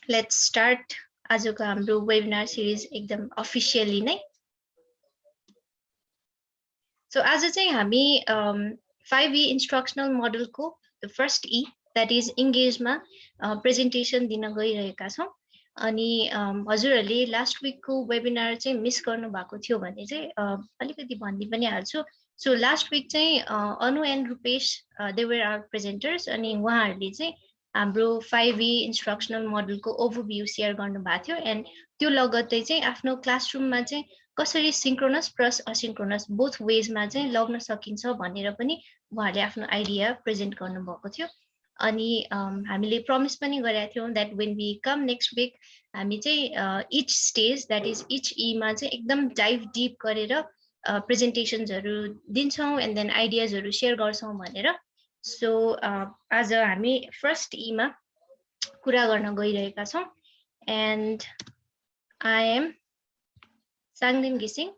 Let's start आजको हाम्रो webinar series एकदम अफिसियली नै. So आज चाहिँ हामी 5E इन्स्ट्रक्सनल मोडलको the first E that is engage-मा प्रेजेन्टेसन दिन गइरहेका छौं. अनि हजुरहरूले लास्ट विकको वेबिनार चाहिँ मिस गर्नु भएको थियो भने चाहिँ अलिकति भन्दै पनि हाल्छु. So लास्ट विक चाहिँ Anu and Rupesh they were our presenters अनि उहाँहरूले चाहिँ हाम्रो 5E इन्स्ट्रक्सनल मोडलको ओभरभ्यू शेयर गर्नु भएको थियो. एन्ड त्यो लगत्तै चाहिँ आफ्नो क्लासरुममा चाहिँ कसरी सिंक्रोनस प्लस असिंक्रोनस बोथ वेजमा चाहिँ लग्न सकिन्छ भनेर पनि उहाँहरूले आफ्नो आइडिया प्रेजेन्ट गर्नुभएको थियो. अनि हामीले प्रमिस पनि गरेका थियौँ that when we come next week हामी चाहिँ each stage that is each E मा चाहिँ एकदम डाइभ डीप गरेर प्रेजेन्टेसन्सहरू दिन्छौँ एन्ड देन आइडियाजहरू शेयर गर्छौँ भनेर. सो आज हामी फर्स्ट E मा कुरा गर्न गइरहेका छौँ. And I am Sangdin Gising.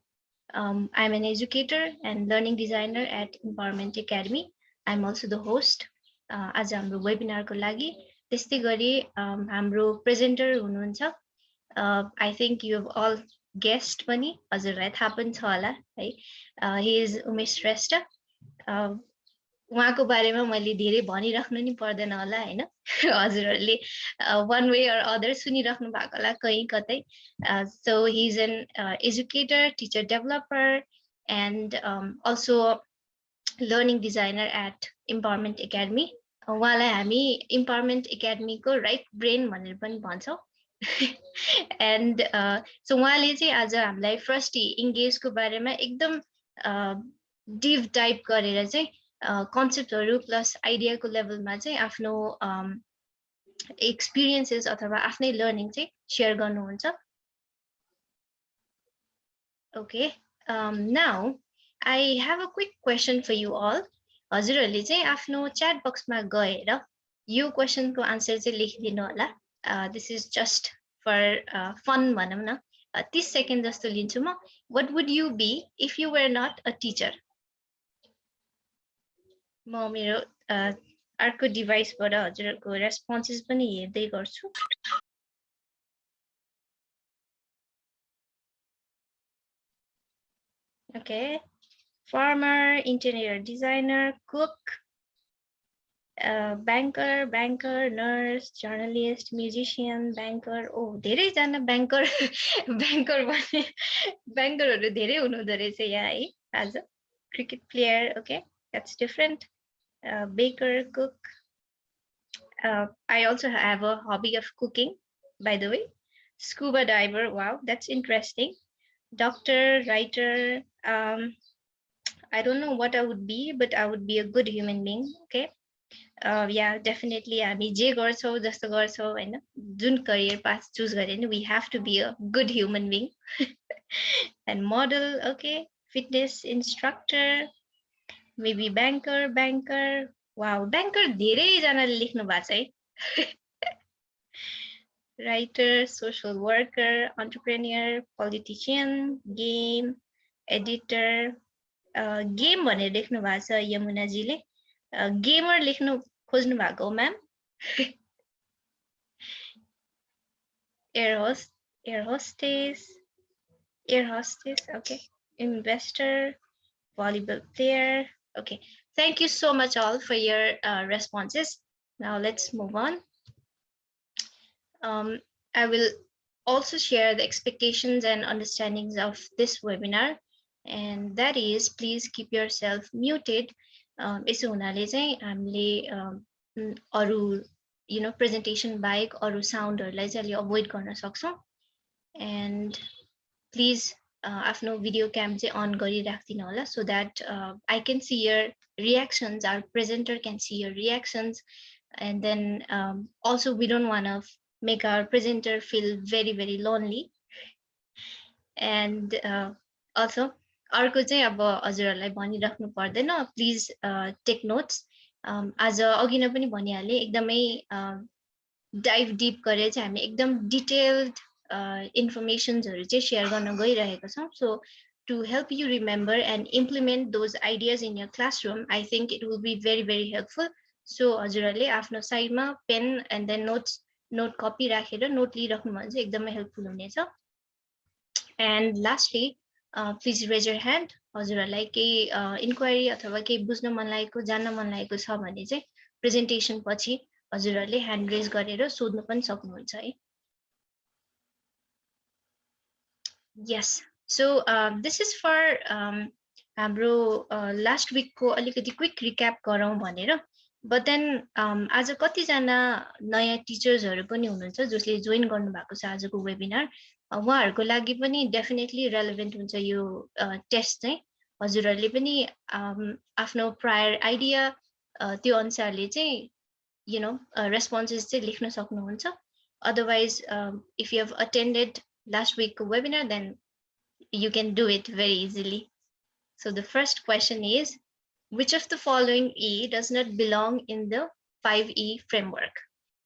I'm an educator and learning designer at Empowerment Academy. I'm also the host. आज हाम्रो वेबिनारको लागि त्यस्तै गरी हाम्रो प्रेजेन्टर हुनुहुन्छ. I think you have all guessed पनि हजुरलाई थाहा पनि छ होला है. He is Umesh Shrestha. उहाँको बारेमा मैले धेरै भनिराख्नु नि पर्दैन होला हैन. हजुरहरूले one way or other सुनिराख्नु भएको होला कहीँ कतै. So he's an educator, teacher developer and also learning designer at Empowerment Academy. उहाँलाई हामी Empowerment Academy को राइट ब्रेन भनेर पनि भन्छौँ. एन्ड सो उहाँले चाहिँ आज हामीलाई फर्स्ट इङ्गेज को बारेमा एकदम डिप डाइभ गरेर चाहिँ कन्सेप्टहरु प्लस आइडियाको लेभलमा चाहिँ आफ्नो एक्सपिरियन्सेस अथवा आफ्नै लर्निङ चाहिँ शेयर गर्नुहुन्छ. Okay, now I have a quick question for you all. हजुरहरूले चाहिँ आफ्नो च्याट बक्समा गएर यो क्वेशनको आन्सर चाहिँ लेखिदिनु होला. This is just for fun भनौँ न. 30 सेकेन्ड जस्तो लिन्छु म. What would you be if you were not a teacher? म मेरो अर्को डिभाइसबाट हजुरहरूको रेस्पोन्सेस पनि हेर्दै गर्छु. Okay, farmer, interior designer, cook, banker, nurse, journalist, musician, banker. Oh, धेरै जना banker भने bankerहरु धेरै हुनुहुँदो रहेछ यहाँ है आज. Cricket player, okay, that's different. Baker, cook. I also have a hobby of cooking, by the way. Scuba diver, wow, that's interesting. Doctor, writer, I don't know what I would be, but I would be a good human being, okay? Yeah, definitely. हामी जे गर्छौं जस्तो गर्छौं हैन, जुन career path choose गरे नि, we have to be a good human being. And model, okay, fitness instructor, maybe banker. Wow, banker धेरै जनाले लेख्नु भएको छ है. Writer, social worker, entrepreneur, politician, game, editor. Game भनेर लेख्नु भएको छ यमुनाजीले. Gamer लेख्नु खोज्नु भएको हो ma'am. Air hostess, okay. Investor, volleyball player, okay. Thank you so much all for your responses. Now let's move on. I will also share the expectations and understandings of this webinar, and that is please keep yourself muted. यसो हुनाले चाहिँ हामीले अरु presentation बाहेक अरु साउन्डहरुलाई चाहिँ अलि avoid गर्न सक्छौं. And please आफ्नो video cam चाहिँ on गरिराख्दिनु होला so that I can see your reactions, our presenter can see your reactions, and then also we don't want to make our presenter feel very lonely. And also अर्को चाहिँ अब हजुरहरूलाई भनिराख्नु पर्दैन, please take notes. आज अघि नै पनि भनिहाले एकदमै डाइभ डीप गरेर चाहिँ हामी एकदम डिटेल्ड इन्फर्मेसन्सहरु चाहिँ शेयर गर्न गइरहेका छौं. So to help you remember and implement those ideas in your classroom, I think it will be very helpful. So हजुरहरूले आफ्नो साइडमा pen and then notes note copy राखेर नोट लिइराख्नु भने चाहिँ एकदमै हेल्पफुल हुनेछ and lastly please raise your hand हजुरहरूलाई केही इन्क्वायरी अथवा केही बुझ्न मन लागेको जान्न मन लागेको छ भने चाहिँ प्रेजेन्टेसन पछि हजुरहरूले ह्यान्ड रेज गरेर सोध्न पनि सक्नुहुन्छ है yes so this is for हाम्रो लास्ट विकको अलिकति क्विक रिक्याप गरौँ भनेर बट देन आज कतिजना नयाँ टिचर्सहरू पनि हुनुहुन्छ जसले जोइन गर्नुभएको छ आजको वेबिनार उहाँहरूको लागि पनि डेफिनेटली रेलेभेन्ट हुन्छ यो टेस्ट चाहिँ हजुरहरूले पनि आफ्नो प्रायर आइडिया त्यो अनुसारले चाहिँ यु नो रेस्पोन्सेस चाहिँ लेख्न सक्नुहुन्छ otherwise if you have attended last week webinar, then you can do it very easily. So the first question is, which of the following E does not belong in the 5E framework?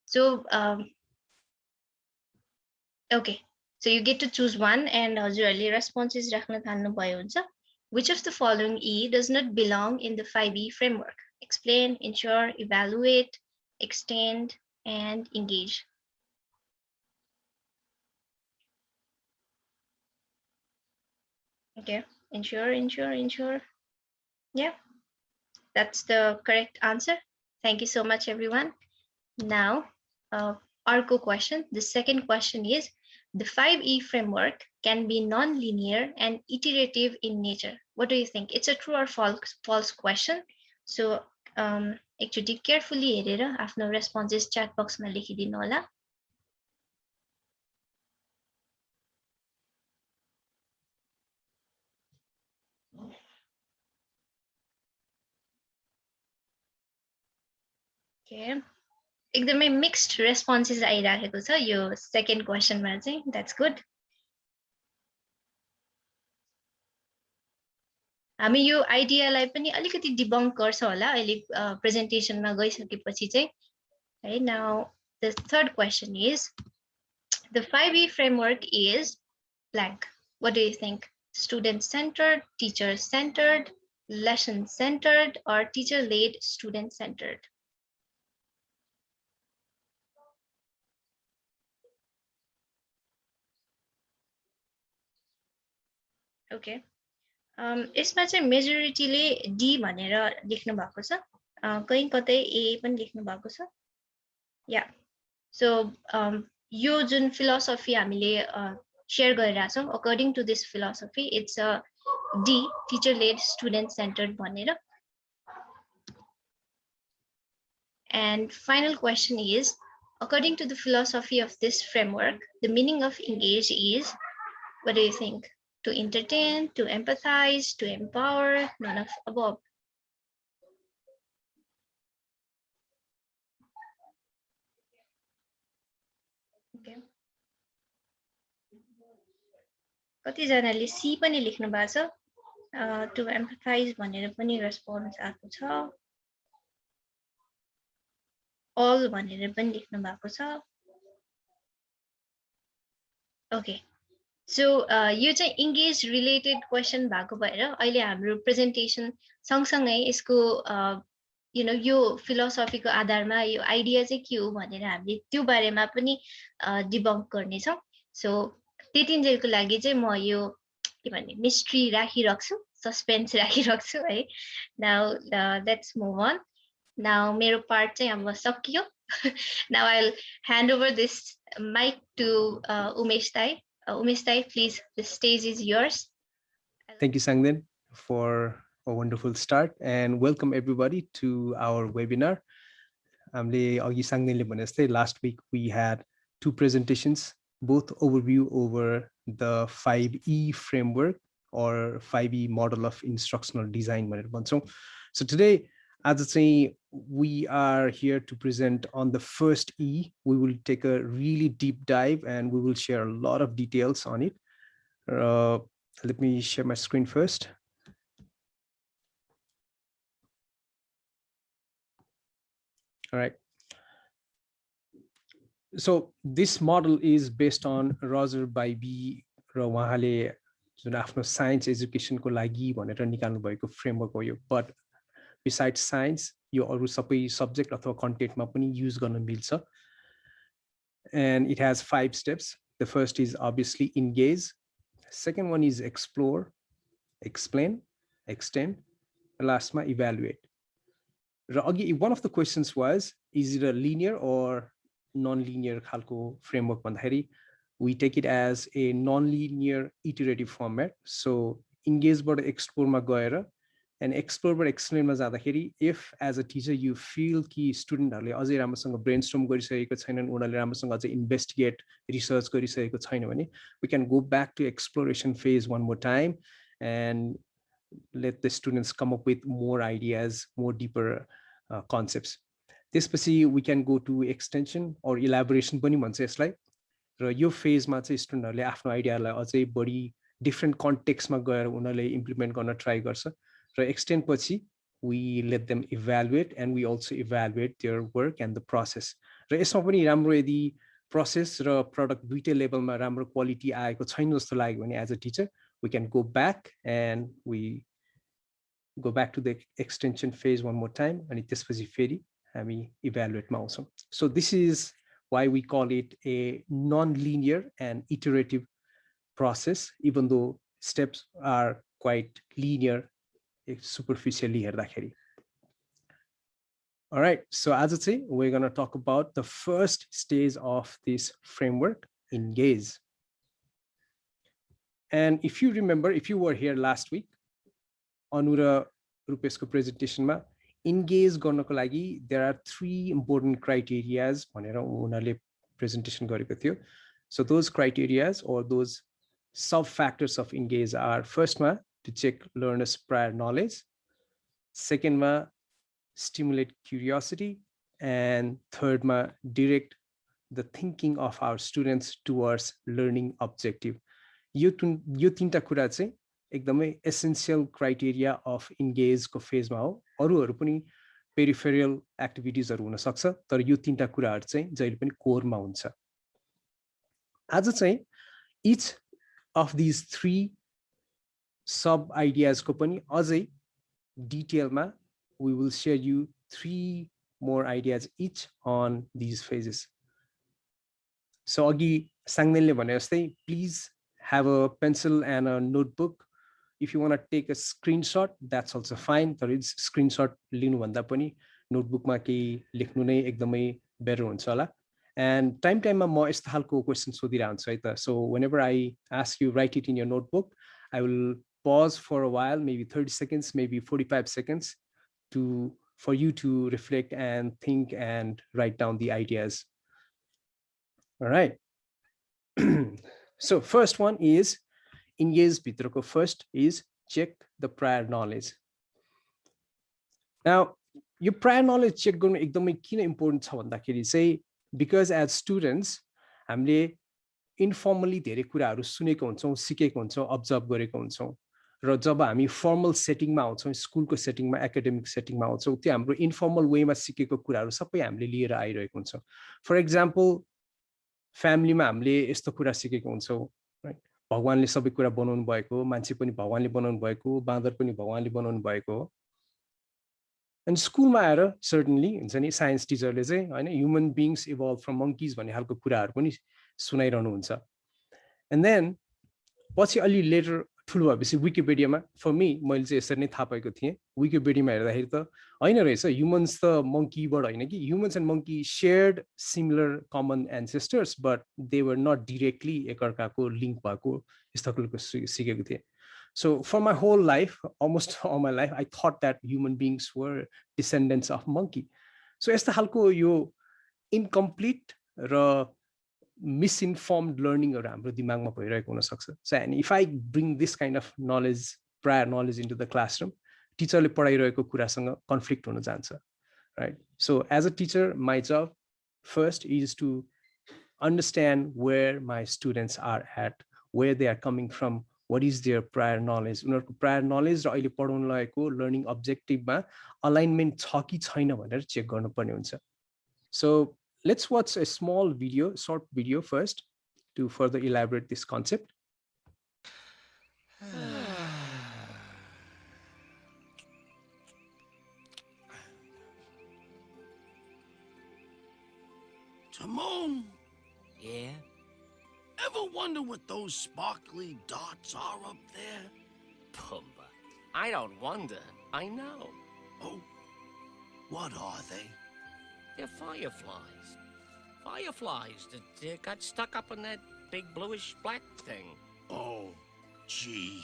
So, okay, so you get to choose one and हजुरहरूले responses राख्न थाल्नु भयो हुन्छ. Which of the following E does not belong in the 5E framework? Explain, ensure, evaluate, extend, and engage. Okay, ensure. Yeah, that's the correct answer. Thank you so much, everyone. Now, ARCO question. The second question is, the 5E framework can be non-linear and iterative in nature. What do you think? It's a true or false question. So, actually, carefully हेरेर आफ्नो responses chat box मा लेखिदिनु होला. Okay. एकदमै mixed responses आइराखेको छ यो second क्वेसनमा चाहिँ द्याट्स गुड हामी यो आइडियालाई पनि अलिकति डिबङ्क गर्छ होला अहिले प्रेजेन्टेसनमा गइसकेपछि चाहिँ है now the third question is the 5E framework is blank. What do you think? Student centered, teacher centered, lesson centered, or teacher led, student centered? Okay. यसमा चाहिँ मेजोरिटीले डी भनेर लेख्नु भएको छ कहीं कतै ए पनि लेख्नु भएको छ या सो यो जुन फिलोसफी हामीले शेयर गरिरहेका छौं according to this philosophy it's a D teacher led student centred भनेर and final question is according to the philosophy of this framework the meaning of engage is what do you think to entertain, to empathize, to empower, none of above. Okay. कतिजनाले C पनि लेख्नु भएको छ to empathize भनेर पनि response आएको छ all भनेर पनि लेख्नु भएको छ okay So, यो चाहिँ engage related question भएको भएर अहिले हाम्रो प्रेजेन्टेसन सँगसँगै यसको you know यो फिलोसफीको आधारमा यो आइडिया चाहिँ के हो भनेर हामीले त्यो बारेमा पनि डिबङ्क गर्ने छौं सो त्यतिन्जेलको लागि चाहिँ म यो के भन्ने मिस्ट्री राखिराख्छु सस्पेन्स राखिराख्छु है now let's move on now मेरो पार्ट चाहिँ अब सकियो now I will hand over this mic to Umesh दाइ Umesh Dai, please, the stage is yours. Thank you, Sangden, for a wonderful start and welcome everybody to our webinar. Last week we had two presentations, both overview over the 5E framework or 5E model of instructional design. So today, as I say, we are here to present on the first E. We will take a really deep dive and we will share a lot of details on it. Let me share my screen first. All right. So this model is based on Roger Bybee र उहाँले जुन आफ्नो science एजुकेसनको लागि भनेर निकाल्नु भएको framework हो यो but besides science यो अरु सबै सब्जेक्ट अथवा कन्टेन्टमा पनि युज गर्न मिल्छ And it has 5 steps. The first is obviously engage. Second one is explore, explain, extend. Last one, evaluate. One of the questions was, is it a linear or non-linear khalko framework? We take it as a non-linear iterative format. So engage but explore ma gaera and explore but explain ma jadakeri, if as a teacher you feel ki student harle ajai ramrosanga brainstorm garisakeko chhainan, unharle ramrosanga ajai investigate research garisakeko chaina bhane, we can go back to exploration phase one more time and let the students come up with more ideas, more deeper concepts. त्यसपछि we can go to extension or elaboration पनि भन्छ यसलाई. र यो फेजमा चाहिँ स्टुडेन्टहरूले आफ्नो आइडियालाई अझै बढी डिफ्रेन्ट कन्टेक्स्टमा गएर उनीहरूले इम्प्लिमेन्ट गर्न ट्राई गर्छ. र एक्सटेन्ड पछि we let them evaluate and we also evaluate their work and the process. र यसमा पनि राम्रो यदि प्रोसेस र प्रडक्ट दुईटै लेभलमा राम्रो क्वालिटी आएको छैन जस्तो लाग्यो भने as a teacher we can go back and we go back to the extension phase one more time and त्यसपछि फेरि हामी इभ्यालुएटमा आउँछौँ. So this is why we call it a non-linear and iterative process, even though steps are quite linear superficially हेर्दाखेरि. All right, so as I say, we're going to talk about the first stage of this framework, engage. And if you remember, if you were here last week, Anura Rupesको presentation, engage गर्नको लागि there are 3 important criterias भनेर उनीहरूले presentation गरेको थियो. So those criterias or those sub factors of engage are, first one, to check learners' prior knowledge, second one, stimulate curiosity, and third one, direct the thinking of our students towards learning objective. यो तीनटा कुरा चाहिँ एकदमै essential criteria of इन्गेजको फेजमा हो. अरूहरू पनि peripheral एक्टिभिटिजहरू हुन सक्छ, तर यो तीनटा कुराहरू चाहिँ जहिले पनि कोरमा हुन्छ. आज चाहिँ इच अफ दिज 3 सब आइडियाजको पनि अझै डिटेलमा we will share you 3 more ideas each on these phases. So अघि साङ्गदेनले भने जस्तै please have a pencil and a notebook. If you want to take a screenshot, that's also fine. तर screenshot लिनु भन्दा पनि नोटबुकमा केही लेख्नु नै एकदमै बेटर हुन्छ होला. And time मा म यस्तो खालको क्वेसन सोधिरहेको हुन्छु है त. So whenever I ask you write it in your notebook, I will pause for a while, maybe 30 seconds, maybe 45 seconds for you to reflect and think and write down the ideas. All right. So first one is engage भित्रको first is check the prior knowledge. Now यो prior knowledge check गर्नु एकदमै किन important छ भन्दाखेरि चाहिँ because as students हामीले informally धेरै कुराहरू सुनेको हुन्छौँ, सिकेको हुन्छौँ, अब्जर्भ गरेको हुन्छौँ. र जब हामी फर्मल सेटिङमा आउँछौँ, स्कुलको सेटिङमा, एकाडेमिक सेटिङमा आउँछौँ, त्यो हाम्रो इन्फर्मल वेमा सिकेको कुराहरू सबै हामीले लिएर आइरहेको हुन्छौँ. फर एक्जाम्पल फ्यामिलीमा हामीले यस्तो कुरा सिकेको हुन्छौँ, भगवानले सबै कुरा बनाउनु भएको, मान्छे पनि भगवानले बनाउनु भएको, बाँदर पनि भगवानले बनाउनु भएको हो. अनि स्कुलमा आएर सर्टनली हुन्छ नि साइन्स टिचरले चाहिँ हैन ह्युमन बीइङ्स इभल्भ फ्रम मंकीज भन्ने खालको कुराहरू पनि सुनाइरहनु हुन्छ. एन्ड देन पछि अलि लेटर ठुलो भएपछि विकिपिडियामा फर मी मैले चाहिँ यसरी नै थाहा पाएको थिएँ. विकिपिडियामा हेर्दाखेरि त हैन रहेछ, ह्युमन्स त मंकीबाट हैन कि, humans and monkey shared similar common ancestors but they were not directly एकअर्काको लिङ्क भएको यस्तो खालको सिकेको थिएँ. So for my whole life, almost all my life, I thought that human beings were descendants of monkey. So यस्तो खालको यो incomplete र misinformed learning हाम्रो दिमागमा भइरहेको हुन सक्छ. So and if I bring this kind of knowledge, prior knowledge into the classroom, टिचरले पढाइरहेको कुरासँग conflict हुन जान्छ, right? So as a teacher, my job first is to understand where my students are at, where they are coming from, what is their prior knowledge. उनीहरुको prior knowledge र अहिले पढाउन लागेको learning objectiveमा alignment छ कि छैन भनेर चेक गर्नुपर्ने हुन्छ. So let's watch a small video, short video first to further elaborate this concept. Timon, Yeah? Ever wonder what those sparkly dots are up there? Pumbaa, I don't wonder. I know. Oh, what are they? They're fireflies. Fireflies that got stuck up in that big bluish black thing. Oh, gee.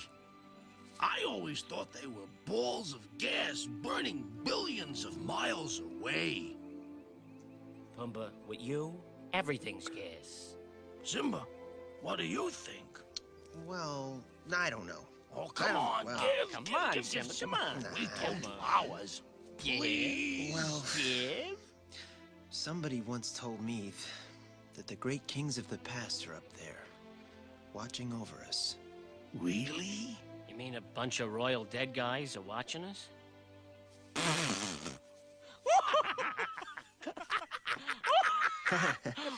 I always thought they were balls of gas burning billions of miles away. Pumbaa, with you, everything's gas. Simba, what do you think? Well, I don't know. Oh, come on, well, come on, Simba, come on. We told you ours. Yeah. Please. Well, Give? somebody once told me that the great kings of the past are up there, watching over us. Really? You mean a bunch of royal dead guys are watching us?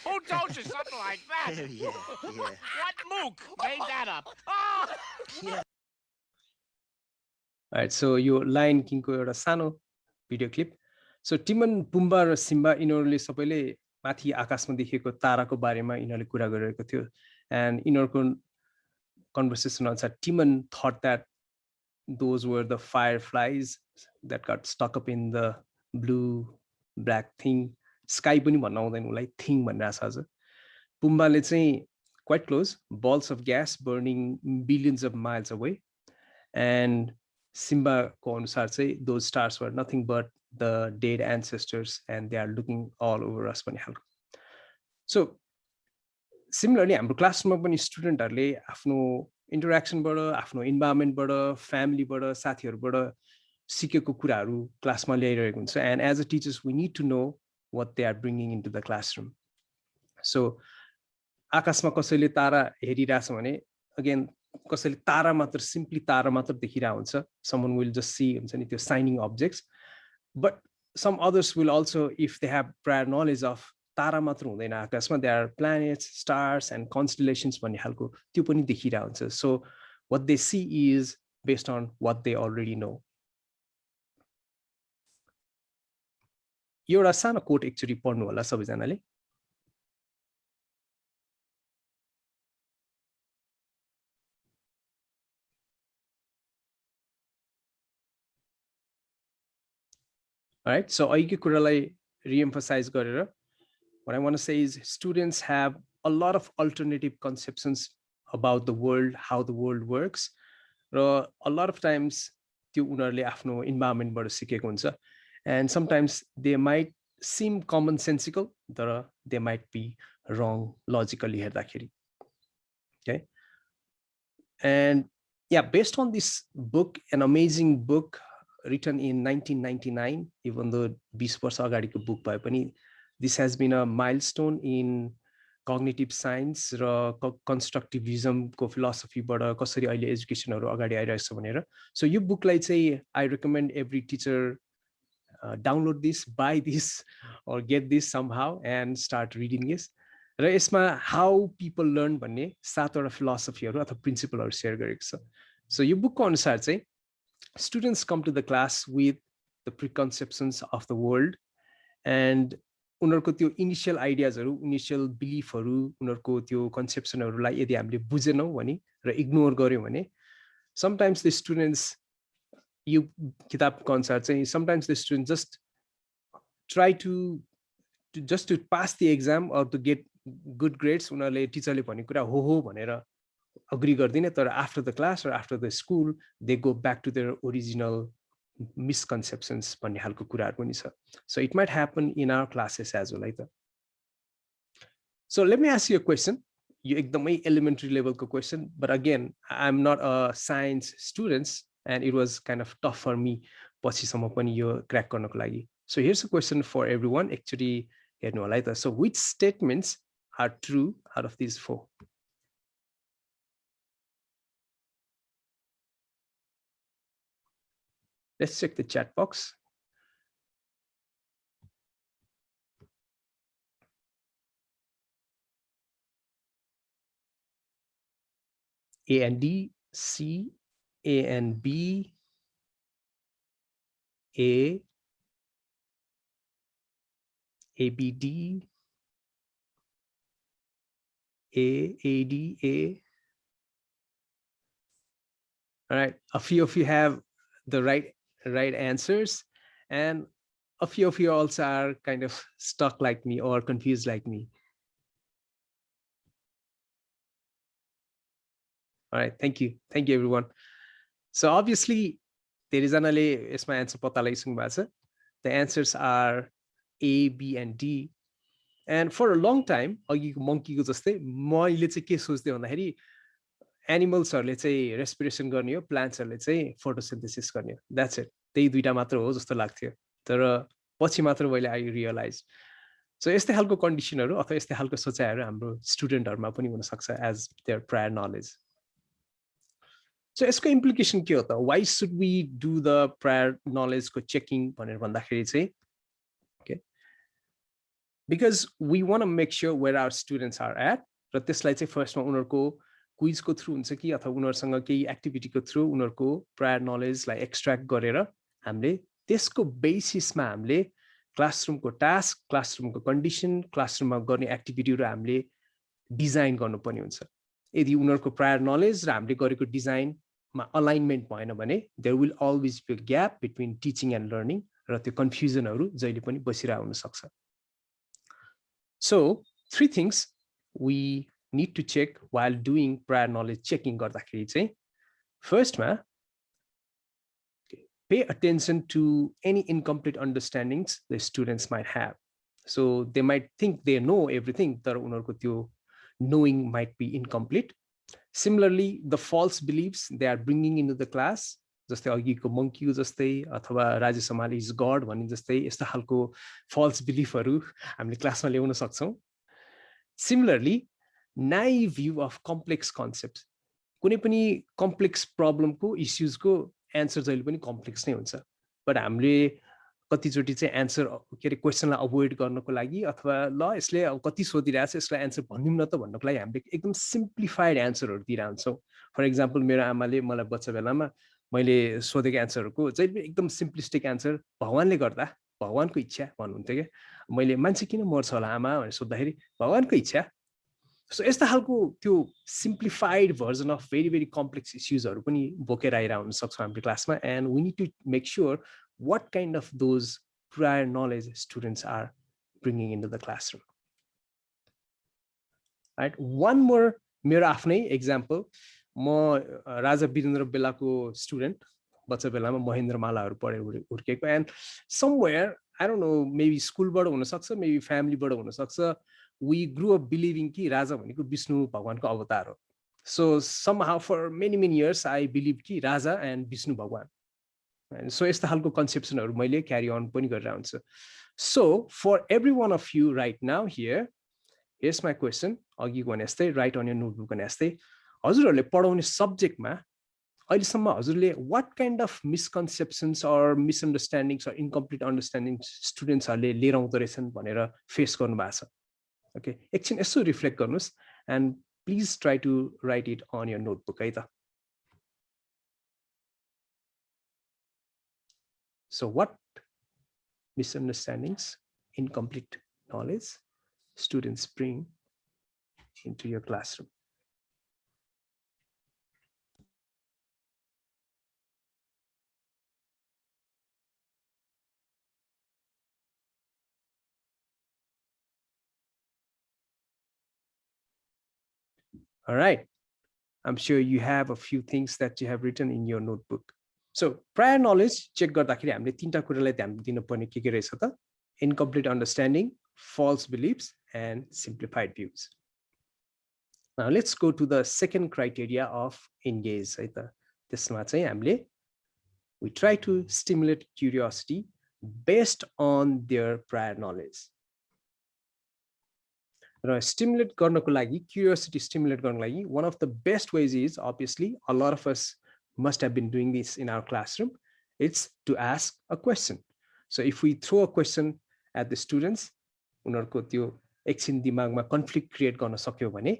Who told you something like that? Yeah. What mook made that up? Oh! Yeah. Alright, so यो lion किङको एउटा सानो video clip. So Tiemann, Pumbaa र Simba यिनीहरूले सबैले माथि आकाशमा देखेको ताराको बारेमा यिनीहरूले कुरा गरिरहेको थियो. एन्ड यिनीहरूको कन्भर्सेसन अनुसार टिमन thought that those were the fireflies that got stuck up in the blue black thing. Sky पनि भन्न आउँदैन उलाई, thing भनिरहेछ आज. पुम्बाले चाहिँ quite close, balls of gas burning billions of miles away. And Simba को अनुसार चाहिँ those stars were nothing but the dead ancestors and they are looking all over us पनि खालको. So similarly हाम्रो क्लासमा पनि स्टुडेन्टहरूले आफ्नो इन्टरेक्सनबाट, आफ्नो इन्भाइरोमेन्टबाट, फ्यामिलीबाट, साथीहरूबाट सिकेको कुराहरू क्लासमा ल्याइरहेको हुन्छ. And as a teachers we need to know what they are bringing into the classroom. So आकाशमा कसैले तारा हेरिरहेछ भने अगेन कसैले तारा मात्र, सिम्पली तारा मात्र देखिरहेको हुन्छ. समन विल जस्ट सी हुन्छ नि त्यो shining objects. But some others will also, if they have prior knowledge of तारा मात्र हुँदैन आकाशमा, they are planets, stars and constellations भन्ने खालको त्यो पनि देखिरहेको हुन्छ. So what they see is based on what they already know. यो एउटा सानो कोट एक्चुअली पढ्नु होला सबैजनाले. Alright, so अघिको कुरालाई reemphasize गरेर, what I want to say is students have a lot of alternative conceptions about the world, how the world works. र a lot of times त्यो उनीहरूले आफ्नो इन्भाइरोमेन्टबाट सिकेको हुन्छ. And sometimes they might seem commonsensical, तर they might be wrong logically हेर्दाखेरि. Okay. And yeah, based on this book, an amazing book written in 1999, even though 20 वर्ष अगाडिको बुक भए पनि, this has been a milestone in cognitive science र constructivism को philosophyबाट कसरी अहिले एजुकेसनहरू अगाडि आइरहेछ भनेर. So यो बुकलाई चाहिँ I recommend every teacher download this, buy this or get this somehow and start reading this. र यसमा how people learn भन्ने 7वटा फिलोसफीहरू अथवा प्रिन्सिपलहरू सेयर गरेको छ. So यो बुकको अनुसार चाहिँ students come to the class with the preconceptions of the world and उनीहरूको त्यो इनिशियल आइडियाजहरू, इनिशियल बिलिफहरू, उनीहरूको त्यो कन्सेप्सनहरूलाई यदि हामीले बुझेनौँ भने र इग्नोर गर्यौँ भने sometimes the students, यो किताबको अनुसार चाहिँ sometimes the students just try to pass the exam or to get good grades. उनीहरूले टिचरले भनेको कुरा हो भनेर अग्री गर्दिन, तर after the class or after the school they go back to their original misconceptions भन्ने खालको कुराहरू पनि छ. So it might happen in our classes as well. Like that. So let me ask you a question. You एकदमै elementary level को question, but again I'm not a science student and it was kind of tough for me पछिसम्म पनि यो crack गर्नको लागि. So here's a question for everyone. Actually हेर्नु होला है त. So which statements are true out of these 4? Let's check the chat box. A and D, C, A and B, A, ABD, A. All right, a few of you have the right answers, and a few of you also are kind of stuck like me or confused like me. All right, thank you everyone. So obviously there is an answer pata लगाइसक्नु भएको छ. The answers are A, B, and D. And for a long time, अघिको monkey को जस्तै मैले चाहिँ के सोच्दै भन्दाखेरि एनिमल्सहरुले चाहिँ रेस्पिरेसन गर्ने हो, प्लान्ट्सहरुले चाहिँ फोटोसिन्थेसिस गर्ने हो. That's it. त्यही दुईटा मात्र हो जस्तो लाग्थ्यो. तर पछि मात्र मैले आई रियलाइज. सो यस्तै खालको कन्डिसनहरु अथवा यस्तै खालको सोचाइहरु हाम्रो स्टुडेन्टहरुमा पनि हुन सक्छ as their prior knowledge. So यसको इम्प्लिकेसन के हो त? Why should we do the prior knowledge को चेकिङ भनेर भन्दाखेरि चाहिँ okay, because we want to make sure where our students are at. र त्यसलाई चाहिँ फर्स्टमा उनीहरुको क्विज को थ्रु हुन्छ कि अथवा उनीहरुसँग केही एक्टिभिटी को थ्रु उनीहरुको प्रायर नलेजलाई एक्सट्र्याक्ट गरेर हामीले त्यसको बेसिसमा हामीले क्लासरुमको टास्क, क्लासरुमको कन्डिसन, क्लासरुममा गर्ने एक्टिभिटीहरु हामीले डिजाइन गर्नुपर्ने हुन्छ. यदि उनीहरुको प्रायर नलेज र हामीले गरेको डिजाइनमा अलाइनमेन्ट भएन भने there will always be a gap between teaching and learning र त्यो कन्फ्युजनहरु जहिले पनि बसिरहेको हुन सक्छ. So 3 things we need to check while doing prior knowledge checking गर्दाखेरि चाहिँ फर्स्टमा pay attention to any incomplete understandings the students might have. So they might think they know everything, तर उनीहरुको त्यो knowing might be incomplete. Similarly, the false beliefs they are bringing into the class, जस्तै अघिको monkey जस्तै अथवा Rajesh Hamal is God भन्ने जस्तै यस्ता खालको false beliefहरु हामीले क्लासमा ल्याउन सक्छौं. Similarly, naive view of complex concepts. कुनै पनि complex problem को issues को answer जहिले पनि complex नै हुन्छ. But हामीले कतिचोटी चाहिँ answer के रे क्वेशनलाई अभोइड गर्नको लागि अथवा ल यसले कति सोधिरहेछ यसलाई आन्सर भनिदिउँ न त भन्नको लागि हामीले एकदम सिम्प्लिफाइड आन्सरहरु दिइरहन्छौं. फर एक्जाम्पल मेरो आमाले मलाई बच्चा बेलामा मैले सोधेको आन्सरहरुको जहिले एकदम सिम्प्लिस्टिक आन्सर भगवानले गर्दा भगवानको इच्छा भन्नुहुन्थ्यो के. मैले मान्छे किन मर्छ होला आमा भनेर सोध्दाखेरि भगवानको इच्छा. सो यस्ता खालको त्यो simplified version of very very complex इश्यूजहरु पनि बोकेर आइरा हुन सक्छ हाम्रो क्लासमा. And we need to make sure what kind of those prior knowledge students are bringing into the classroom. Right, one more मेरो आफ्नै example. म राजा वीरेन्द्र बेलाको स्टुडेन्ट, बच्चा बेलामा महेन्द्र मालाहरु पढेर हुर्केको. and somewhere I don't know, maybe स्कुलबाट हुन सक्छ, maybe फ्यामिलीबाट हुन सक्छ, we grew up believing कि राजा भनेको विष्णु भगवानको अवतार हो. So somehow for many years I believed कि राजा and विष्णु भगवान. And so यस्ता खालको कन्सेप्सनहरु मैले क्यारी अन पनि गरेर आउँछु. So for every one of you right now here, here's my question. अघि भने जस्तै write on your notebook भने जस्तै हजुरहरुले पढाउने सब्जेक्टमा अहिलेसम्म हजुरले what kind of misconceptions or misunderstandings or incomplete understandings स्टुडेन्ट्सहरुले लिएर आउँदै रहेछन् भनेर फेस गर्नु भएको छ. Okay, एकछिन यसो रिफ्लेक्ट गर्नुस् and please try to write it on your notebook है त. So what misunderstandings, incomplete knowledge students bring into your classroom? All right. I'm sure you have a few things that you have written in your notebook. So prior knowledge check गर्दाखेरि हामीले तीनटा कुरालाई ध्यान दिनुपर्ने के रहेछ त? Incomplete understanding, false beliefs and simplified views. Now let's go to the second criteria of engage है त. त्यसमा चाहिँ हामीले we try to stimulate curiosity based on their prior knowledge. र stimulate गर्नको लागि, curiosity stimulate गर्नको लागि one of the best ways is obviously a lot of us must have been doing this in our classroom. It's to ask a question. So if we throw a question at the students, उनीहरुको त्यो एकछिन दिमागमा conflict create गर्न सक्यो भने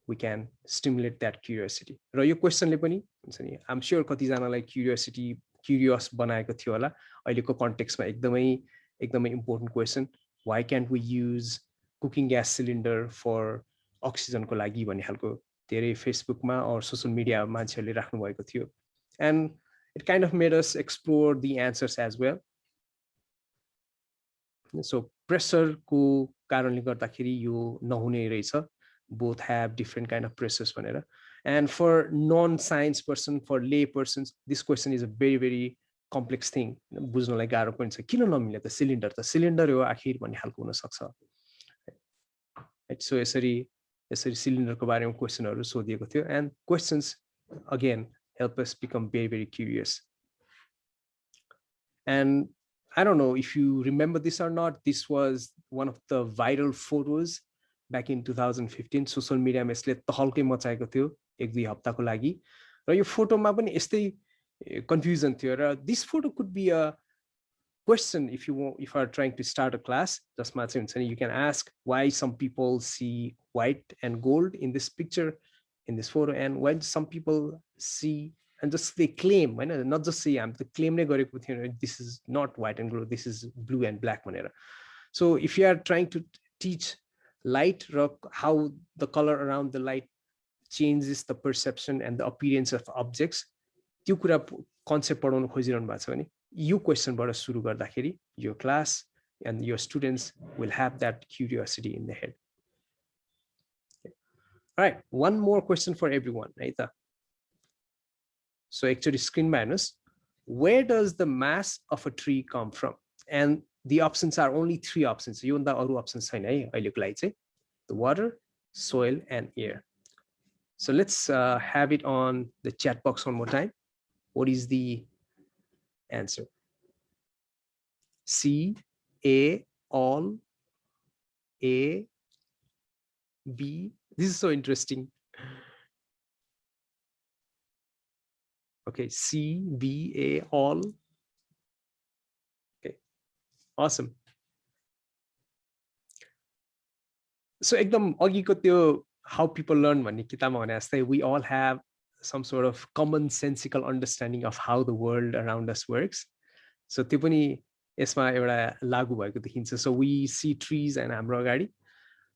we can stimulate that curiosity. र यो क्वेशनले पनि हुन्छ नि, I'm sure कति जनालाई curious बनाएको थियो होला. अहिलेको कन्टेक्स्टमा एकदमै important question. Why can't we use cooking gas cylinder for अक्सिजनको लागि भन्ने खालको धेरै फेसबुकमा अर सोशल मिडिया मान्छेहरूले राख्नु भएको थियो and it kind of made us explore the answers as well. So pressure को कारणले गर्दाखेरि यो नहुने रहेछ, both have different kind of pressures भनेर. And for non-science person, for lay persons, this question is a very very complex thing. बुझ्नलाई गाह्रो पनि छ, किन नमिले त सिलिन्डर हो आखिर भन्ने खालको हुन सक्छ. So यसरी सिलिन्डरको बारेमा क्वेशनहरु सोधिएको थियो and questions again help us become very very curious. And I don't know if you remember this or not, this was one of the viral photos back in 2015. Social media मा यसले तहल्कै मचाएको थियो एक दुई हप्ताको लागि र यो फोटोमा पनि यस्तै कन्फ्युजन थियो र this photo could be a question if you are trying to start a class. जसमा चाहिँ हुन्छ नि, you can ask why some people see white and gold in this picture, in this photo, and why some people see and just they claim, not just say I'm the claim this is not white and gold, this is blue and black. So if you are trying to teach light, how the color around the light changes the perception and the appearance of objects, त्यो कुरा concept पढाउन खोजिरहनु भएको छ भने यो क्वेशनबाट सुरु गर्दाखेरि your class and your students will have that curiosity in the head. All right, one more question for everyone, right? So actually screen minus, where does the mass of a tree come from? And the options are only 3 options. You the other options the water, soil, and air. So let's have it on the chat box one more time. What is the answer? C, A, all, A, B. This is so interesting. Okay, C, B, A, all. Okay, awesome. So ekdam agiko त्यो how people learn भन्ने किताबमा भने जस्तै we all have some sort of commonsensical understanding of how the world around us works. So त्यो पनि यसमा एउटा लागू भएको देखिन्छ. So we see trees and हाम्रो अगाडि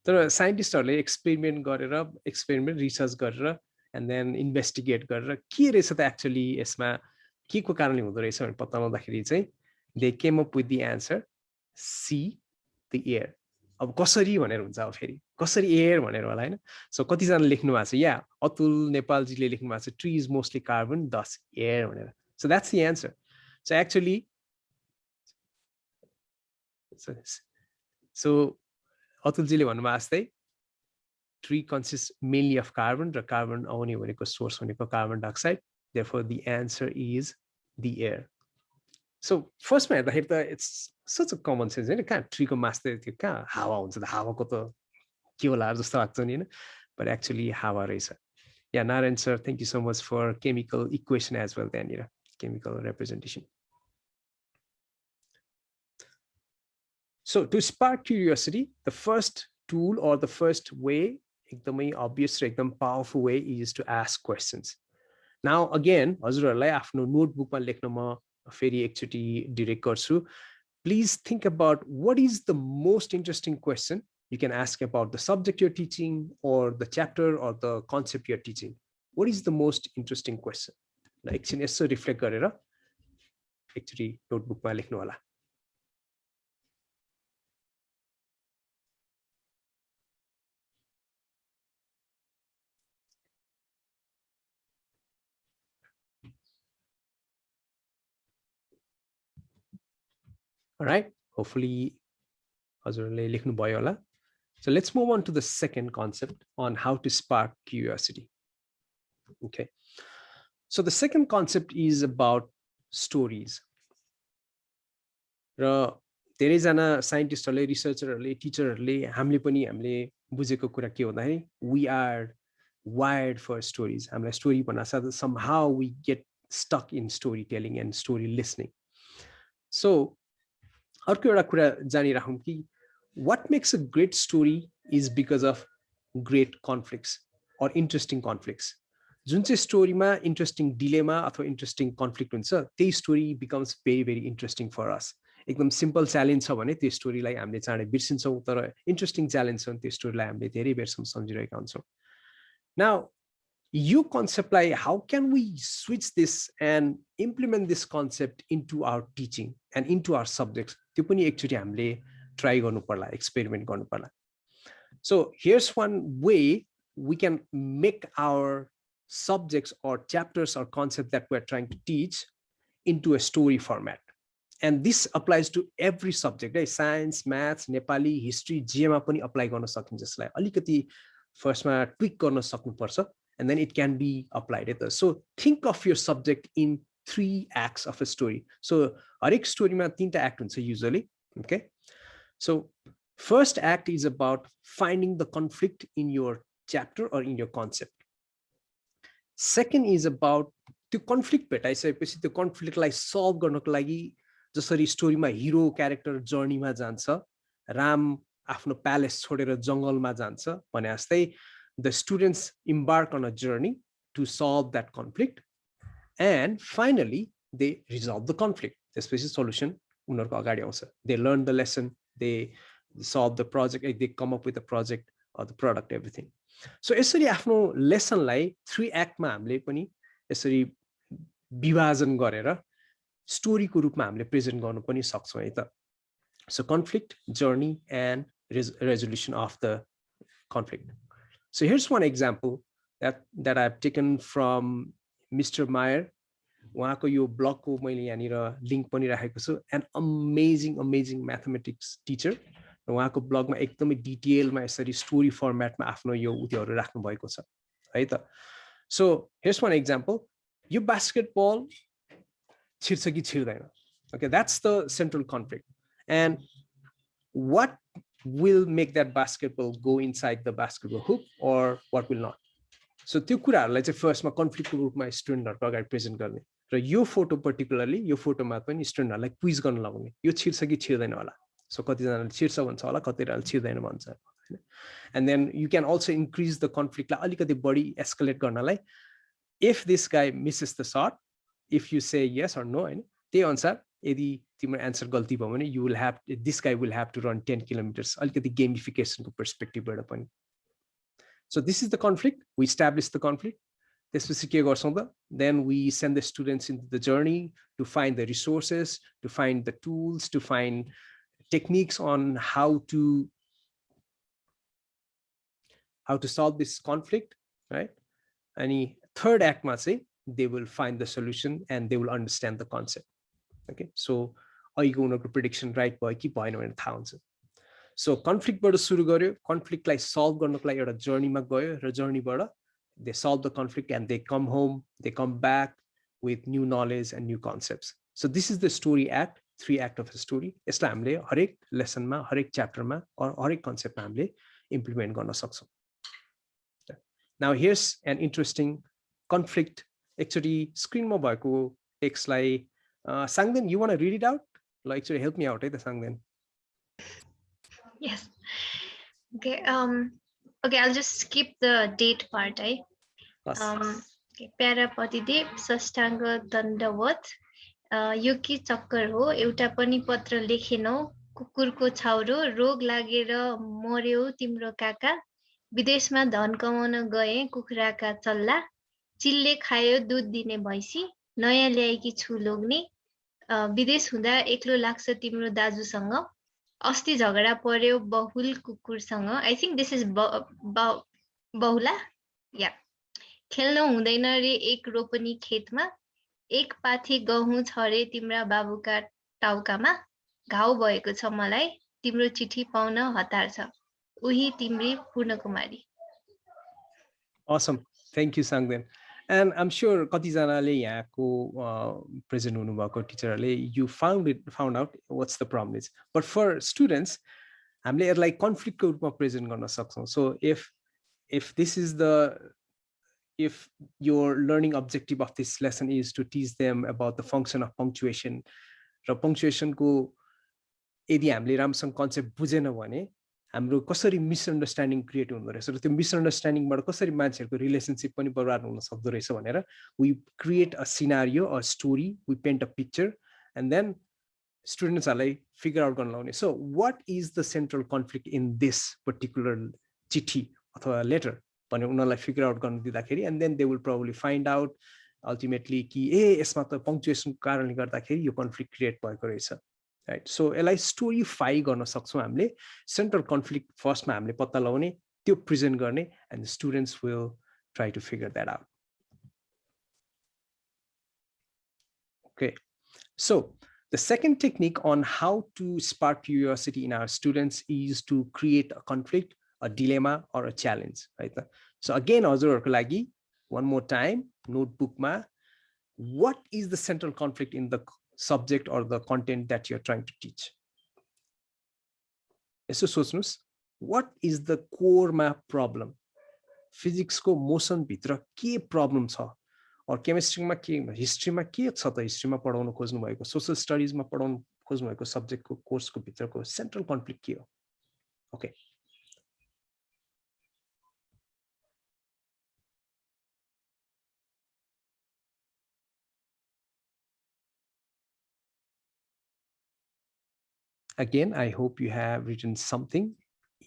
तर साइन्टिस्टहरुले एक्सपेरिमेन्ट रिसर्च गरेर and then investigate गरेर के रहेछ त एक्चुअली यसमा के को कारणले हुँदो रहेछ भनेर पत्ता लगाउँदाखेरि चाहिँ they came up with the answer C, the air. अब कसरी भनेर हुन्छ, अब फेरि कसरी एयर भनेर होला हैन. सो कति जना लेख्नु भएको छ, या अतुल नेपाल जीले लेख्नु भएको छ tree is mostly carbon thus air भनेर. So that's the answer. So actually so Atul जीले भन्नु भएको जस्तै tree consists mainly of carbon, the carbon आउने भनेको source भनेको carbon dioxide. Therefore the answer is the air. So first मा हेर्दाखेरि त it's such a common sense हैन, कहाँ ट्री को मास त त्यो कहाँ हावा हुन्छ त, हावाको त के होला जस्तो लाग्छ नि हैन, but actually हावा रहेछ. Yeah, Narayan sir, thank you so much for chemical equation as well त्यहाँनिर, chemical representation. So to spark curiosity, the first tool or the first way, एकदमै obvious र एकदम powerful way is to ask questions. Now again, हजुरहरुलाई आफ्नो नोटबुकमा लेख्न म फेरि एकचोटी direct गर्छु. Please think about what is the most interesting question you can ask about the subject you're teaching or the chapter or the concept you're teaching. What is the most interesting question? Like एकछिन यसो reflect गरेर एकचोटी नोटबुकमा लेख्नु होला. All right, hopefully हजुरले लेख्नु भयो होला. So let's move on to the second concept on how to spark curiosity. Okay, so the second concept is about stories. र धेरैजना साइन्टिस्टहरुले, रिसर्चरहरुले, टिचरहरुले, हामीले पनि हामीले बुझेको कुरा के भन्दाखेरि we are wired for stories. हामीलाई story भन्नासाथ somehow we get stuck in storytelling and story listening. So अर्को एउटा कुरा जानिराखौं कि what makes a great story is because of great conflicts or interesting conflicts. जुन चाहिँ स्टोरीमा इन्ट्रेस्टिङ डिलेमा अथवा interesting conflict हुन्छ त्यही story becomes very very interesting for us. एकदम सिम्पल च्यालेन्ज छ भने त्यो स्टोरीलाई हामीले चाँडै बिर्सिन्छौँ, तर इन्ट्रेस्टिङ च्यालेन्ज छ भने त्यो स्टोरीलाई हामीले धेरै बेरसम्म सम्झिरहेका हुन्छौँ। नाउ यो कन्सेप्टलाई how can we switch this and implement this concept into our teaching and into our subjects, त्यो पनि एकचोटि हामीले ट्राई गर्नु पर्ला, एक्सपेरिमेन्ट गर्नु पर्ला। So here's one way we can make our subjects or chapters or concept that we're trying to teach into a story format. And this applies to every subject, right? Science, maths, Nepali, history, GMA पनि apply गर्न सकिन्छ। जसलाई अलिकति फर्स्टमा tweak गर्न सक्नुपर्छ, and then it can be applied. So think of your subject in 3 acts of a story. So हरेक स्टोरीमा 3टा act हुन्छ usually, okay? So first act is about finding the conflict in your chapter or in your concept. Second is about त्यो conflict भेटाइसकेपछि त्यो कन्फ्लिक्टलाई solve गर्नको लागि जसरी स्टोरीमा hero character जर्नीमा जान्छ, राम आफ्नो palace छोडेर जङ्गलमा जान्छ भने जस्तै the students embark on a journey to solve that conflict and finally they resolve the conflict. त्यसपछि solution उनीहरुको अगाडि आउँछ. They learn the lesson, they solve the project, they come up with a project or the product, everything. So यसरी आफ्नो लेसनलाई 3 एक्टमा हामीले पनि यसरी विभाजन गरेर स्टोरीको रूपमा हामीले प्रेजेन्ट गर्नु पनि सक्छौं है त. So conflict, journey and resolution of the conflict. So here's one example that I've taken from Mr. Meyer. उहाँको यो ब्लगको मैले यहाँनिर लिंक पनि राखेको छु. An amazing mathematics teacher. उहाँको ब्लगमा एकदमै डिटेलमा यसरी स्टोरी फर्मेटमा आफ्नो यो उतिहरु राख्नु भएको छ है त. So here's one example. यो बास्केटबल छिर्छ कि छिर्दैन. Okay, that's the central conflict. And what will make that basketball go inside the basketball hoop or what will not? So त्यो कुराहरुलाई चाहिँ फर्स्टमा कन्फ्लिक्टको रूपमा स्टुडेन्टहरुको अगाडि प्रेजेन्ट गर्ने र यो फोटो पर्टिकुलरली यो फोटोमा पनि स्टुडेन्टहरुलाई क्विज गर्न लगाउने. यो छिर्छ कि छिर्दैन होला. So कति जनाले छिर्छ भन्छ होला, कति जनाले छिर्दैन भन्छ हैन. And then you can also increase the conflict लाई अलिकति बढी एस्केलेट गर्नलाई if this guy misses the shot, if you say yes or no हैन, त्यही अनुसार यदि तिम्रो आन्सर गल्ती भयो भने this guy will have to run 10 kilometers. अलिकति गेमिफिकेसनको पर्सपेक्टिभबाट पनि. So this is the conflict. We establish the conflict. त्यसपछि के गर्छौं त? Then we send the students into the journey to find the resources, to find the tools, to find techniques on how to solve this conflict, right? And third act ma चाहिँ they will find the solution and they will understand the concept. Okay, so अहिलेको उनीहरुको prediction right भयो कि भएन भनेर थाहा हुन्छ. So कन्फ्लिक्टबाट सुरु गर्यो, कन्फ्लिक्टलाई सल्भ गर्नको लागि एउटा जर्नीमा गयो र जर्नीबाट they solve the conflict and they come home, they come back with new knowledge and new concepts. So this is the story act, 3 act of a story. यसलाई हामीले हरेक लेसनमा, हरेक च्याप्टरमा or हरेक कन्सेप्टमा हामीले इम्प्लिमेन्ट गर्न सक्छौं. Now here's an interesting conflict. Actually screenमा भएको टेक्स्टलाई Sangden, you want to read it out? Like, actually help me out, right, Sangden? Yes. Okay. Okay, I'll just skip the date part. Okay. Parapatidev Sastanga Dandawat. यो के चक्कर हो, एउटा पनि पत्र लेखेनौ, कुकुरको छाउरो, रोग लागेर मर्यो तिम्रो काका, विदेशमा धन कमाउन गए कुखुराका चल्ला, चिल्ले खायो दूध दिने भैंसी, नयाँ ल्याएकी छु लोग्ने, विदेश हुँदा एक्लो लाग्छ तिम्रो दाजुसँग, अस्ति झगडा पर्यो बहुल कुकुरसँग. आई थिंक दिस इज बहुला. या खेल्न हुँदैन रे एक रोपनी खेतमा, एक पाथी गहुँ छरे तिम्रा बाबुका टाउकामा, घाउ भएको छ मलाई तिम्रो चिठी पाउन हतार छ, उही तिम्री पूर्णकुमारी. Awesome. Thank you, Sangden. And I'm sure कति जनाले यहाँको प्रेजेन्ट हुनुभएको टिचरले you found out what's the problem is. But for students हामीले यसलाई कन्फ्लिक्टको रूपमा प्रेजेन्ट गर्न सक्छौं. So if your learning objective of this lesson is to teach them about the function of punctuation, र punctuation को यदि हामीले राम्रोसँग कन्सेप्ट बुझेन भने हाम्रो कसरी मिसअन्डरस्ट्यान्डिङ क्रिएट हुँदो रहेछ र त्यो मिसअन्डरस्ट्यान्डिङबाट कसरी मान्छेहरुको रिलेशनशिप पनि बर्बाद हुन सक्दो रहेछ भनेर we create a scenario or story, we paint a picture and then स्टुडेन्ट्सहरूलाई फिगर आउट गर्न लाउने so what is the central conflict in this particular चिठी अथवा लेटर भने उनीहरूलाई फिगर आउट गर्न दिँदाखेरि and then they will probably find out ultimately कि यसमा त पङ्क्चुएसनको कारणले गर्दाखेरि यो कन्फ्लिक्ट क्रिएट भएको रहेछ राइट सो यसलाई स्टोरीफाई गर्न सक्छौँ हामीले सेन्ट्रल कन्फ्लिक्ट फर्स्टमा हामीले पत्ता लगाउने त्यो प्रेजेन्ट गर्ने and students will try to figure that out okay so the second technique on how to spark curiosity in our students is to create a conflict, a dilemma, or a challenge. Right? So again, one more time, notebook ma, what is the central conflict in the subject or the content that you're trying to teach? What is the core ma problem? Physics ko motion bitra ke problem cha? Or chemistry ma ke history ma ke cha ta history ma पढाउन खोज्नु भएको social studies ma पढाउन खोज्नु भएको subject को course को भित्रको central conflict के हो okay again I hope you have written something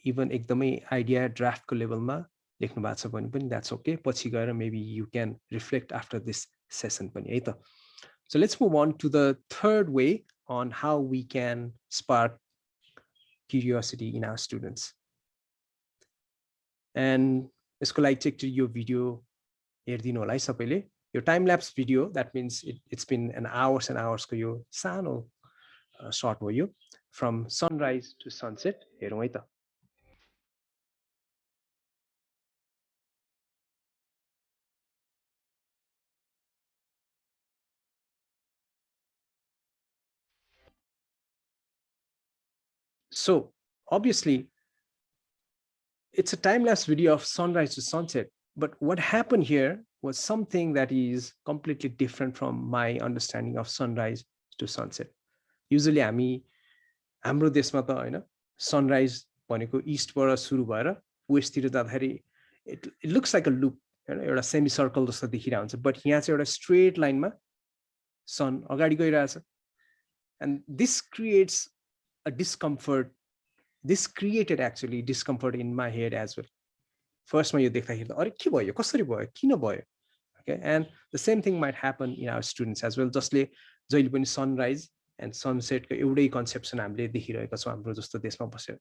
even एकदमै idea draft को level ma लेख्नु भएको छ भने पनि that's okay पछि गएर maybe you can reflect after this session पनि है त so let's move on to the third way on how we can spark curiosity in our students and यसको लागि check to your video हेर्दिनु होला है सबैले यो time lapse video that means it's been an hours and hours को यो सानो short हो यो from sunrise to sunset हेरौँ है त So obviously it's a time-lapse video of sunrise to sunset, but what happened here was something that is completely different from my understanding of sunrise to sunset. Usually हाम्रो देशमा त हैन sunrise भनेको east बाट सुरु भएर west तिर जाँदाखेरि it looks like a loop हैन एउटा सेमी सर्कल जस्तो देखिरा हुन्छ but यहाँ चाहिँ एउटा straight line मा sun अगाडि गइरहेछ and this creates a discomfort. This created actually discomfort in my head as well. First ma yo dekhदाखेरि अरे के भयो कसरी भयो किन भयो okay and the same thing might happen in our students as well जसले जहिले पनि sunrise and sunset को एउटै कन्सेप्सन हामीले देखिरहेका छौं हाम्रो जस्तो देशमा बसेर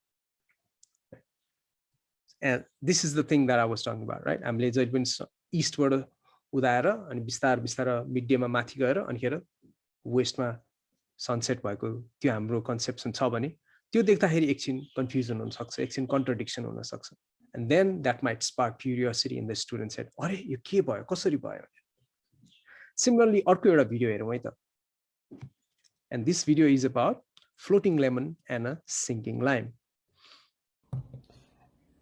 and this is the thing that I was talking about right हामीले जहिले पनि east बाट उदाएर अनि बिस्तार बिस्तार मिड डे मा माथि गएर अनि खेर वेस्ट मा सनसेट भएको त्यो हाम्रो कन्सेप्सन छ भने त्यो देख्दाखेरि एकछिन कन्फ्युजन हुन सक्छ एकछिन कन्ट्रडिक्सन हुन सक्छ and then that might spark curiosity in the students head अरे यो के भयो कसरी भयो similarly अर्को एउटा भिडियो हेरौँ है त and this video is about floating lemon and a sinking lime.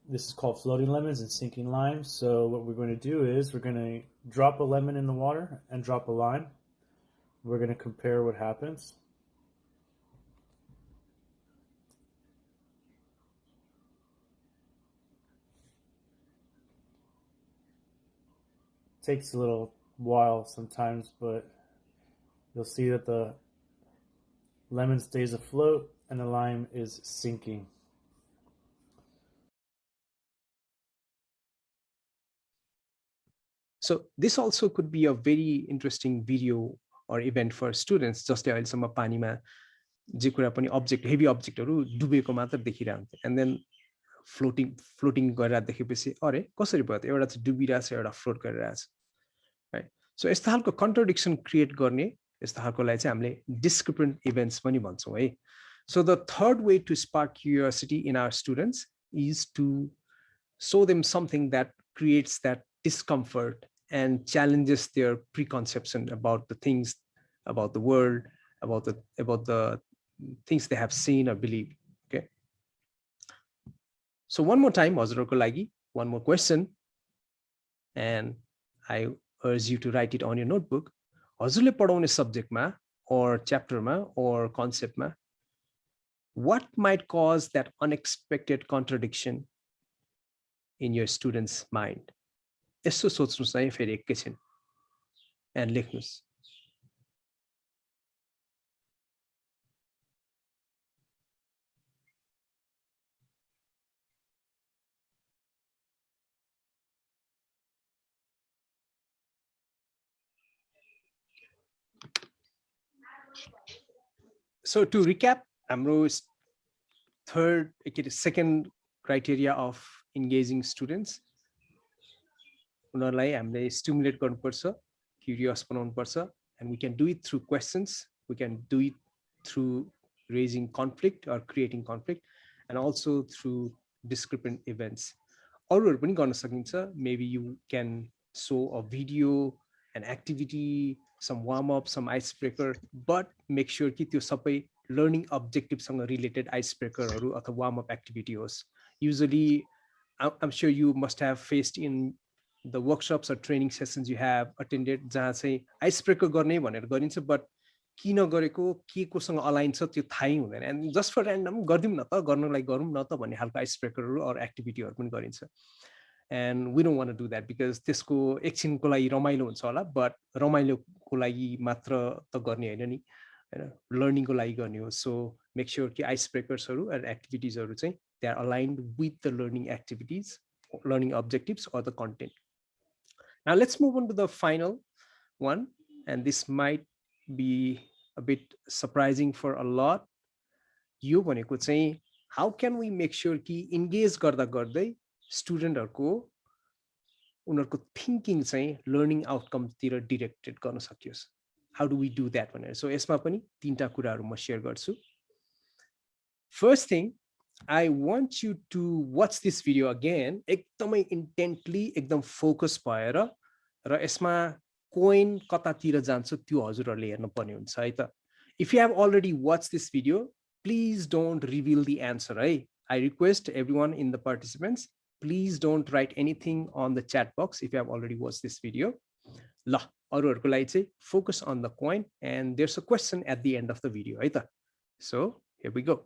This is called floating lemons and sinking limes. So what we're going to do is we're going to drop a lemon in the water and drop a lime. We're going to compare what happens. Takes a little while sometimes, but you'll see that the lemon stays afloat and the lime is sinking. So this also could be a very interesting video or event for students. जस्तै अहिलेसम्म पानीमा जे कुरा पनि object heavy objectहरु डुबेको मात्र देखिरहन्छ and then floating गरेर देखेपछि अरे कसरी भयो त एउटा चाहिँ डुबिरहेछ एउटा फ्लोट गरिरहेछ right so यस्तो खालको contradiction create गर्ने यस्तो खालकोलाई चाहिँ हामीले discrepant events पनि भन्छौं है so the third way to spark curiosity in our students is to show them something that creates that discomfort and challenges their preconception about the things about the world about the things they have seen or believed. Okay, so one more time हजुरहरुको लागि one more question and I urge you to write it on your notebook. हजुरले पढाउने subject मा or chapter मा or concept मा what might cause that unexpected contradiction in your students mind? यसो सोच्नुस् है फेरि एकैछिन and लेख्नुस् So to recap, हाम्रो second criteria of engaging students, उनीहरूलाई हामीले stimulate गर्नुपर्छ, curious बनाउनुपर्छ, and we can do it through questions, we can do it through raising conflict or creating conflict, and also through discrepant events. अरूहरु पनि गर्न सकिन्छ. Maybe you can show a video, an activity, some warm up, some icebreaker, but make sure कि त्यो सबै learning objective सँग related icebreaker हरु अथवा warm up activity होस्. Usually I'm sure you must have faced in the workshops or training sessions you have attended जहाँ चाहिँ icebreaker गर्ने भनेर गरिन्छ, but किन गरेको के कोसँग अलाइन छ त्यो थाहै हुँदैन, and just for random गर्दिम न त, गर्नलाई गरौँ न त भन्ने खालको icebreaker or activity हरु पनि गरिन्छ. And we don't want to do that because त्यसको एकछिनको लागि रमाइलो हुन्छ होला, but रमाइलोको लागि मात्र त गर्ने हैन नि, हैन, लर्निङको लागि गर्ने हो. So make sure कि icebreakers हरु and activities हरु चाहिँ they are aligned with the learning activities, learning objectives or the content. Now let's move on to the final one, and this might be a bit surprising for a lot. यो भनेको चाहिँ how can we make sure कि engage गर्दा गर्दै स्टुडेन्टहरुको उनीहरुको thinking चाहिँ learning outcome तिर directed गर्न सकियोस्. How do we do that भनेर. So यसमा पनि तीनटा कुराहरु म शेयर गर्छु. First thing, I want you to watch this video again एकदमै intently, एकदम फोकस भएर, र यसमा कोइन कतातिर जान्छ त्यो हजुरहरुले हेर्न पर्ने हुन्छ है त. If you have already watched this video, please don't reveal the answer, है. I request everyone in the participants, please don't write anything on the chat box if you have already watched this video. ल, अरूहरुको लागि चाहिँ focus on the coin, and there's a question at the end of the video, है त. So here we go.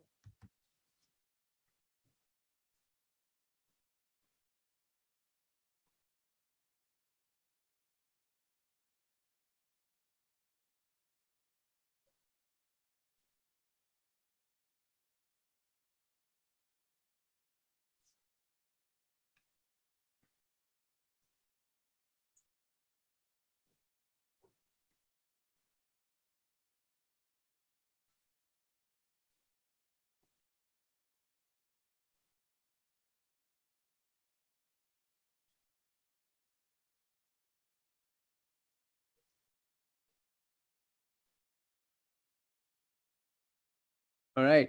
All right.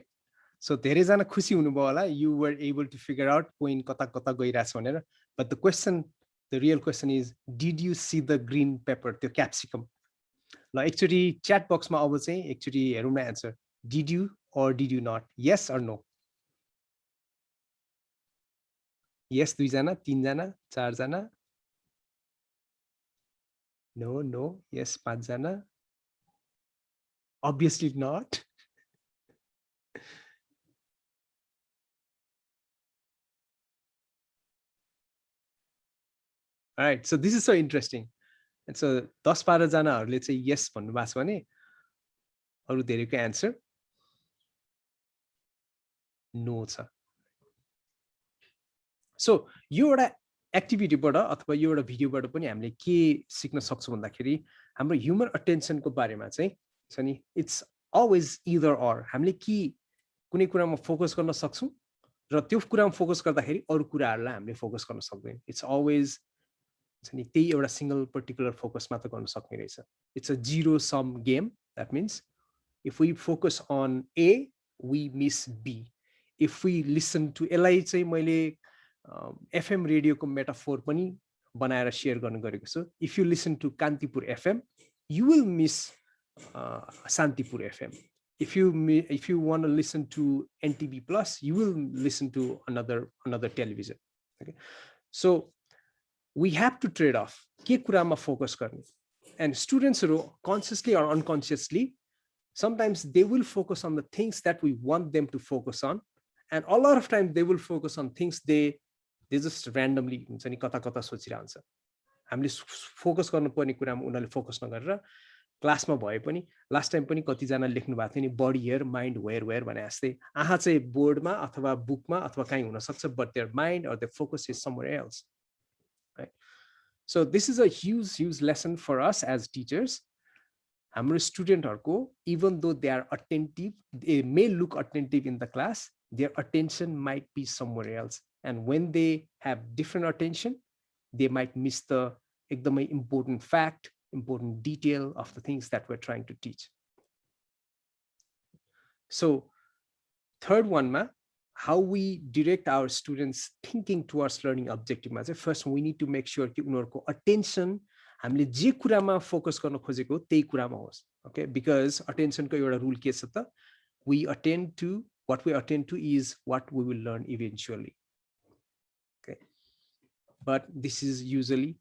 So धेरैजना खुसी हुनुभयो होला, you were able to figure out coin कता कता गइराछ भनेर. But the question, the real question is, did you see the green pepper, त्यो capsicum? ल एकचोटी chat box मा अब चाहिँ एकचोटी हेरौँ न answer. Did you or did you not? Yes or no? Yes दुईजना, तीनजना, चारजना. No, no. Yes पाँचजना. Obviously not. All right, so this is so interesting. And so 10-12 जनाहरुले चाहिँ yes भन्नुभएको छ भने अरु धेरैको आन्सर नो छ. सो यो एउटा एक्टिभिटीबाट अथवा यो एउटा भिडियोबाट पनि हामीले के सिक्न सक्छौं भन्दाखेरि हाम्रो ह्युमन अटेन्सनको बारेमा चाहिँ छ नि, इट्स अलवेज इदर अर. हामीले कि कुनै कुरामा फोकस गर्न सक्छौं र त्यो कुरामा फोकस गर्दाखेरि अरु कुराहरुलाई हामीले फोकस गर्न सक्दैन. इट्स अलवेज त्यही एउटा सिंगल पर्टिकुलर फोकस मात्र गर्न सक्ने रहेछ. It's a zero sum game. That means if we focus on A, we miss B. If we listen to यसलाई चाहिँ मैले FM रेडियोको मेटाफोर पनि बनाएर शेयर गर्न गरेको छु. If you listen to Kantipur FM, you will miss Santipur FM. If you want to listen to NTV Plus, you will listen to another television. Okay, so we have to trade off. के कुरामा focus गर्ने. And students consciously or unconsciously, sometimes they will focus on the things that we want them to focus on, and a lot of times they will focus on things they just randomly हुन्छ नि कता कता सोचिरहन्छ. हामीले focus गर्नुपर्ने कुरामा उनीहरूले focus नगरेर क्लासमा भए पनि लास्ट टाइम पनि कतिजना लेख्नु भएको थियो नि बडी हियर माइन्ड वेयर भने जस्तै आहा चाहिँ बोर्डमा अथवा बुकमा अथवा कहीँ हुन सक्छ, but their mind or their focus is somewhere else. Right? So this is a huge lesson for us as teachers. हाम्रो स्टुडेन्टहरुको even though they are attentive, they may look attentive in the class, their attention might be somewhere else, and when they have different attention, they might miss the एकदमै important fact, important detail of the things that we're trying to teach. So third one ma, how we direct our students thinking towards learning objective ma, first we need to make sure कि उनीहरुको attention हामीले जे कुरामा focus गर्न खोजेको त्यही कुरामा होस्. Okay, because attention को एउटा rule के छ त, we attend to what we attend to is what we will learn eventually. Okay, but this is usually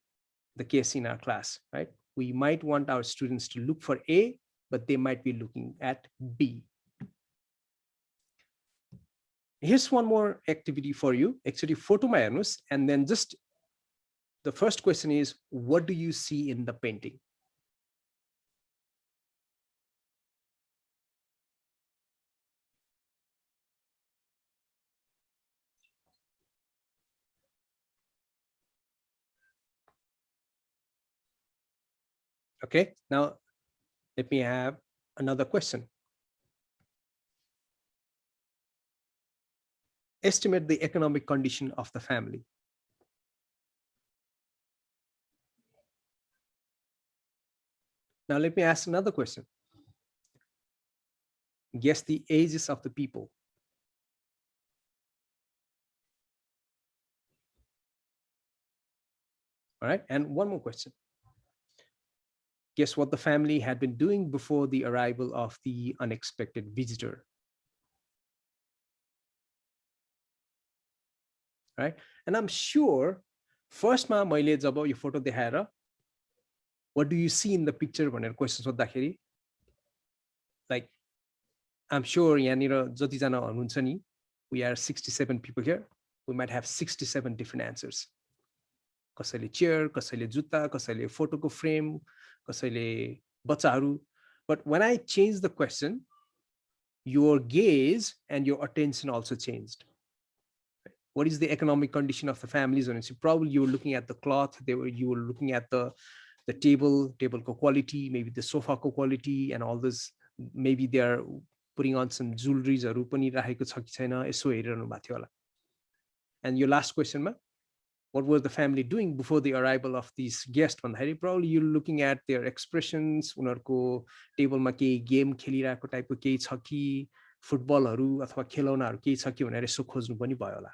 the case in our class, right? We might want our students to look for A, but they might be looking at B. Here's one more activity for you. Actually, photo ma heर्नुस्, and then just the first question is, what do you see in the painting? Okay, now let me have another question. Estimate the economic condition of the family. Now let me ask another question. Guess the ages of the people. All right, and one more question. Guess what the family had been doing before the arrival of the unexpected visitor. Right, and I'm sure first ma मैले जब यो photo देखाएर what do you see in the picture भनेर question सोध्दाखेरि, like I'm sure यहाँनिर जतिजना हुनुहुन्छ नि, we are 67 people here, we might have 67 different answers. कसैले chair, कसैले जुत्ता, कसैले photo को frame, कसैले बच्चाहरू. But when I changed the question, your gaze and your attention also changed. What is the economic condition of the families? And so probably you were looking at the cloth, you were looking at the table quality, maybe the sofa quality and all this. Maybe they are putting on some jewelries or pani raheko cha ki chaina, yeso हेरिरहनु भएको थियो होला. And your last question ma, what was the family doing before the arrival of these guests? Probably you're looking at their expressions, उनीहरुको टेबलमा केही game खेलिरहेको टाइपको केही छ कि, फुटबलहरु अथवा खेलौनाहरु केही छ कि भनेर यसो खोज्नु पनि भयो होला.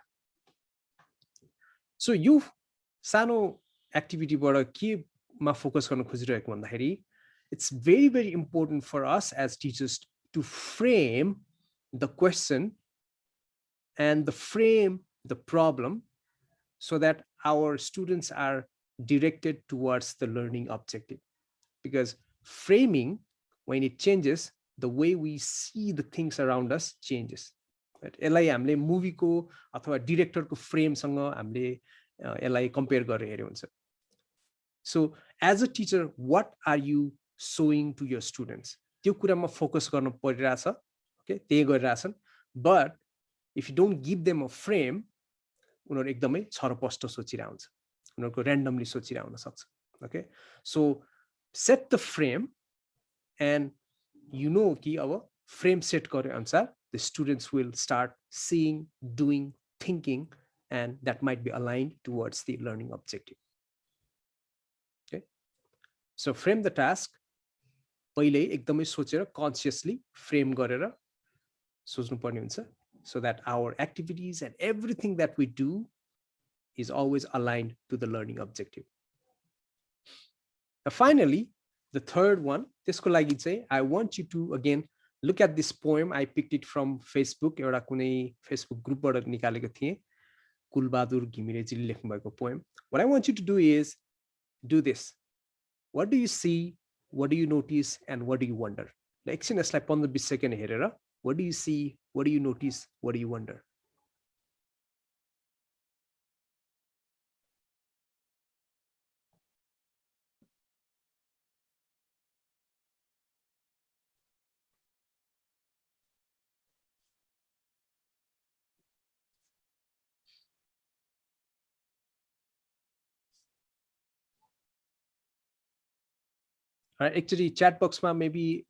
So you सानो एक्टिभिटीबाट केमा फोकस गर्न खोजिरहेको भन्दाखेरि, it's very, very important for us as teachers to frame the question and frame the problem so that our students are directed towards the learning objective. Because framing, when it changes, the way we see the things around us changes. यसलाई हामीले मुभीको अथवा डिरेक्टरको फ्रेमसँग हामीले यसलाई compare गरेर हेर्यो हुन्छ. So as a teacher, what are you showing to your students? त्यो कुरामा फोकस गर्न परिरहेछ, okay, त्यही गरिरहेछन्. But if you don't give them a frame, उनीहरु एकदमै छरपष्ट सोचिरहेको हुन्छ, उनीहरुको randomly सोचिरहेको हुन सक्छ. Okay, so set the frame, and you know कि अब frame set गरे अनुसार the students will start seeing, doing, thinking, and that might be aligned towards the learning objective. Okay, so frame the task. पहिले एकदमै सोचेर consciously frame गरेर सोच्नु पर्ने हुन्छ, so that our activities and everything that we do is always aligned to the learning objective. Finally, the third one, त्यसको लागि चाहिँ I want you to again look at this poem. I picked it from Facebook, एउटा कुनै Facebook ग्रुपबाट निकालेको थिएँ, कुलबहादुर घिमिरेजीले लेख्नु भएको poem. What I want you to do is do this. What do you see? What do you notice? And what do you wonder? एकछिन यसलाई 15-20 second हेरेर, what do you see? What do you notice? What do you wonder? Actually chat box ma maybe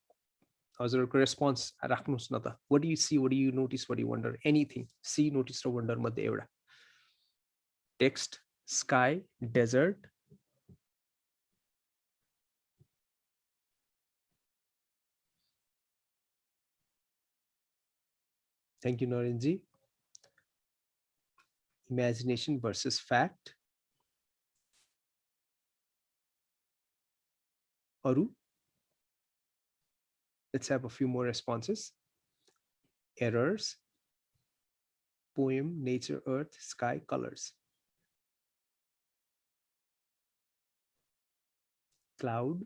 हजुरको response राख्नुस् न त. What do you see, what do you notice, what do you wonder? Anything. See, notice or wonder मध्ये एउटा. Text, sky, desert. Thank you, Narenji. Imagination versus fact. Aru. Let's have a few more responses. Errors. Poem, nature, earth, sky, colors. Cloud.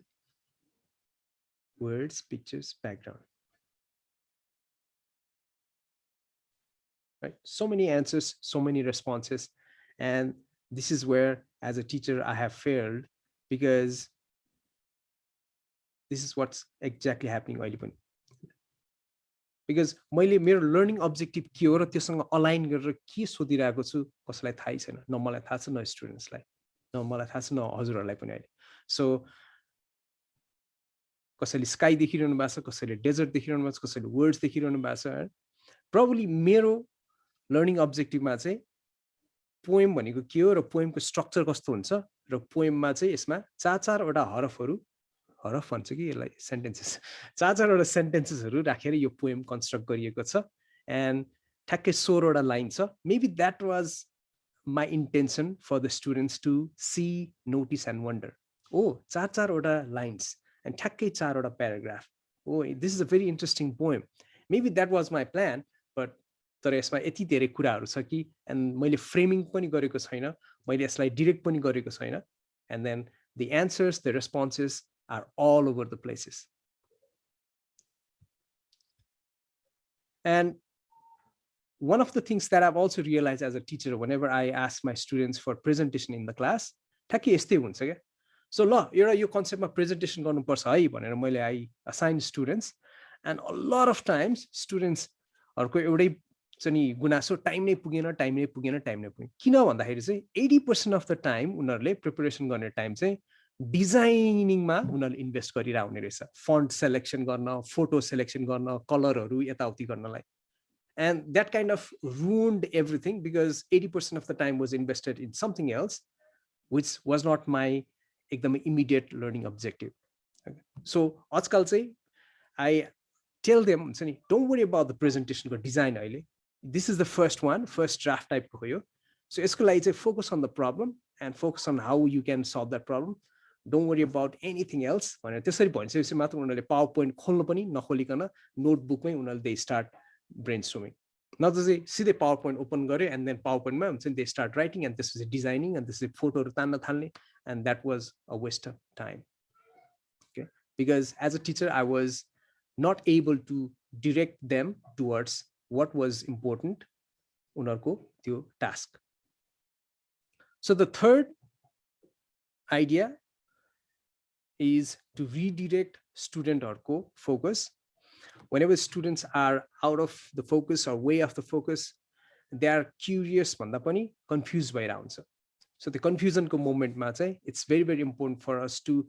Words, pictures, background. Right? So many answers, so many responses. And this is where, as a teacher, I have failed, because this is what's exactly happening अहिले पनि. Because मैले मेरो learning objective के हो र त्योसँग align गरेर के सोधिरहेको छु कसैलाई थाहै छैन. न मलाई थाहा छ, न स्टुडेन्ट्सलाई, न मलाई थाहा छ, न हजुरहरूलाई पनि अहिले. सो कसैले स्काई देखिरहनु भएको छ, कसैले डेजर्ट देखिरहनु भएको छ, कसैले वर्ड्स देखिरहनु भएको छ. प्रोबब्ली मेरो लर्निङ अब्जेक्टिभमा चाहिँ पोएम भनेको के हो र पोएमको स्ट्रक्चर कस्तो हुन्छ र पोएममा चाहिँ यसमा चारवटा हरफहरू, हरफ भन्छ कि यसलाई, सेन्टेन्सेस, चारवटा सेन्टेन्सेसहरू राखेर यो पोएम कन्स्ट्रक्ट गरिएको छ. एन्ड ठ्याक्कै 16वटा लाइन छ. Maybe that was my intention for the students to see, notice and wonder. Oh चारवटा लाइन्स एन्ड ठ्याक्कै 4वटा paragraph. Oh this is a very interesting poem. Maybe that was my plan, but तर यसमा यति धेरै कुराहरू छ कि, एन्ड मैले फ्रेमिङ पनि गरेको छैन, मैले यसलाई डिरेक्ट पनि गरेको छैन. And then the answers, the responses are all over the places. And one of the things that I've also realized as a teacher, whenever I ask my students for presentation in the class, ठ्याक्कै यस्तै हुन्छ क्या. So ल एउटा यो कन्सेप्टमा presentation गर्नुपर्छ है भनेर मैले I assign students, and a lot of times स्टुडेन्ट्सहरूको एउटै चाहिँ नि गुनासो, टाइम नै पुगेन, टाइम नै पुगेन, टाइम नै पुगेन. किन भन्दाखेरि चाहिँ 80% अफ द टाइम उनीहरूले प्रिपरेसन गर्ने टाइम चाहिँ डिजाइनिङमा उनीहरूले इन्भेस्ट गरिरहेको हुने रहेछ. फन्ट सेलेक्सन गर्न, फोटो सेलेक्सन गर्न, कलरहरू यताउति गर्नलाई. And that kind of ruined everything, because 80% of the time was invested in something else, which was not my immediate learning objective. Okay. So आजकल चाहिँ I tell them, don't worry about the presentation or design. This is the first one, first draft type हो यो. So यसको लागि चाहिँ focus on the problem and focus on how you can solve that problem. Don't worry about anything else. भनेर त्यसरी भनिसकेपछि मात्र उनीहरूले पावर पोइन्ट खोल्नु पनि नखोलिकन नोटबुकमै उनीहरूले they start brainstorming. Not just सीधे पावर पोइन्ट ओपन गरे and then पावर पोइन्टमा हुन्छ they start writing, and this is designing, and this is फोटोहरू तान्न थाल्ने, and that was a waste of time. Okay, because as a teacher I was not able to direct them towards what was important उनीहरूको त्यो task. So the third idea is to redirect studentहरूको focus. Whenever students are out of the focus or way off the focus, they are curious भन्दा पनि confused भइरहेको हुन्छ. So the confusion को moment मा चाहिँ it's very, very important for us to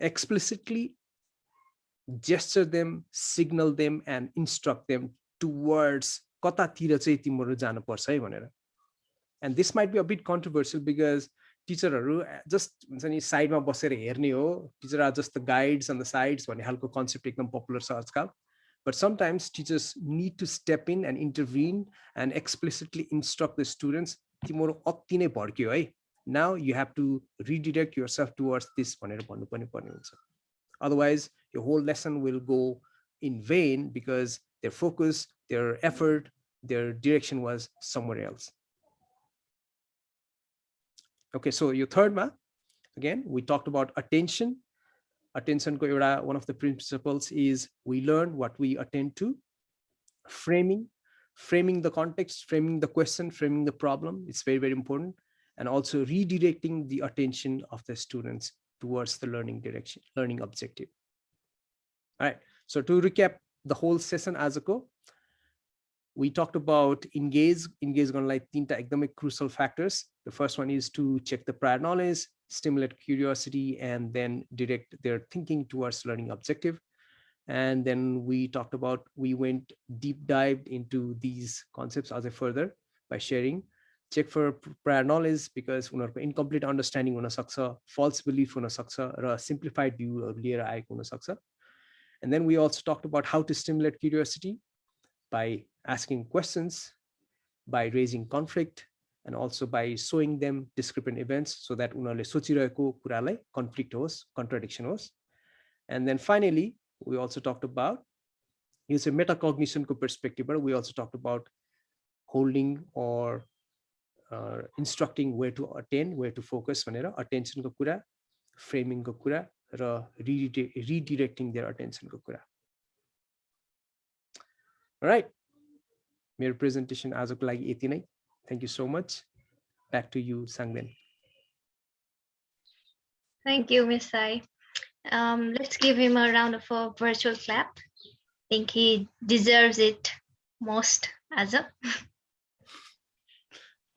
explicitly gesture them, signal them, and instruct them towards कतातिर चाहिँ तिम्रो जानुपर्छ है भनेर. And this might be a bit controversial because टिचरहरू जस्ट हुन्छ नि साइडमा बसेर हेर्ने हो, teacher are just the guides on the sides भन्ने खालको कन्सेप्ट एकदम पपुलर छ आजकल. But sometimes teachers need to step in and intervene and explicitly instruct the students, तिम्रो अति नै भड्क्यो है, now you have to redirect yourself towards this भनेर भन्नु पनि पर्ने हुन्छ. Otherwise your whole lesson will go in vain because their focus, their effort, their direction was somewhere else. Okay, so your third one, again, we talked about attention. Attention ko euta, one of the principles is we learn what we attend to. Framing the context, framing the question, framing the problem. It's very, very important. And also redirecting the attention of the students towards the learning direction, learning objective. All right, so to recap the whole session as a go, we talked about engage going like tinta ekdamai crucial factors. The first one is to check the prior knowledge. stimulate curiosity, and then direct their thinking towards learning objective. And then we went deep dived into these concepts as a further by sharing check for prior knowledge, because उनीहरूको incomplete understanding हुन सक्छ, false belief हुन सक्छ, र simplified view लिएर आएको हुन सक्छ. And then we also talked about how to stimulate curiosity by asking questions, by raising conflict, and also by showing them discrepant events so that उनीहरूले सोचिरहेको कुरालाई conflict होस्, contradiction होस्. And then finally, we also talked about use a metacognition perspective, but we also talked about holding or instructing where to attend, where to focus, attention ko kura, framing ko kura, ra redirecting their attention ko kura. All right, my presentation ajako लागि यति नै. Thank you so much. Back to you, Sangden. Thank you, Ms. Sai. Let's give him a round of a virtual clap. I think he deserves it most as a.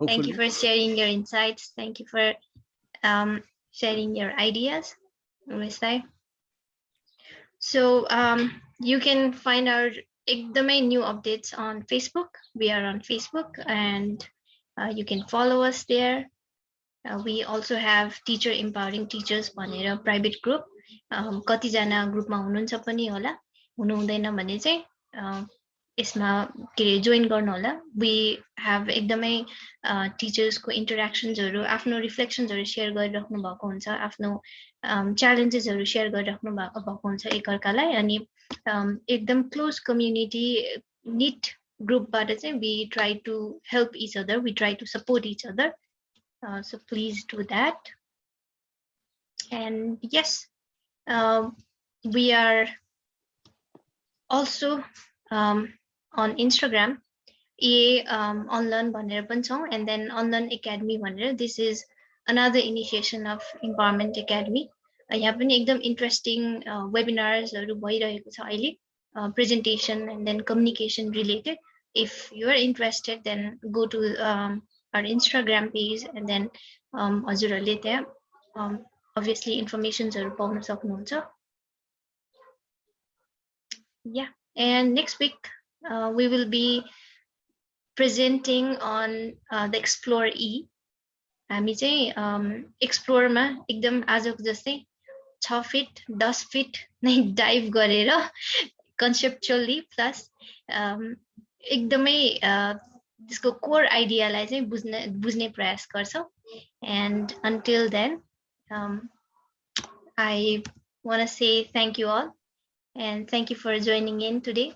Thank you for sharing your insights. Thank you for sharing your ideas, Ms. Sai. So you can find our new updates on Facebook. We are on Facebook, and you can follow us there. We also have Teacher Empowering Teachers भनेर private group. कतिजना ग्रुपमा हुनुहुन्छ पनि होला, हुनु हुँदैन भने चाहिँ यसमा के जोइन गर्नु होला. We have एकदमै टिचर्सको इन्टरेक्सन्सहरु, आफ्नो रिफ्लेक्सन्सहरु शेयर गरिराख्नु भएको हुन्छ, आफ्नो च्यालेन्जेसहरु शेयर गरिराख्नु भएको हुन्छ एकअर्कालाई. अनि एकदम क्लोज कम्युनिटी निट ग्रुपबाट चाहिँ we try to help each other, we try to support each other. So please do that. And yes, we are also on Instagram, Unlearn भनेर पनि छौं, and then Unlearn Academy भनेर. This is another initiation of Empowerment Academy. यहाँ पनि एकदम interesting webinars भइरहेको छ अहिले, presentation and then communication related. If you are interested, then go to our Instagram page, and then हजुरहरूले त्यहाँ obviously informationsहरु पाउन सक्नुहुन्छ. Yeah, and next week we will be presenting on the Explore E. हामी चाहिँ Explore मा एकदम आजको जस्तै 6 फिट 10 फिट नै डाइभ गरेर conceptually plus एकदमै त्यसको core आइडियालाई चाहिँ बुझ्ने प्रयास गर्छौं. And until then, I want to say thank you all, and thank you for joining in today.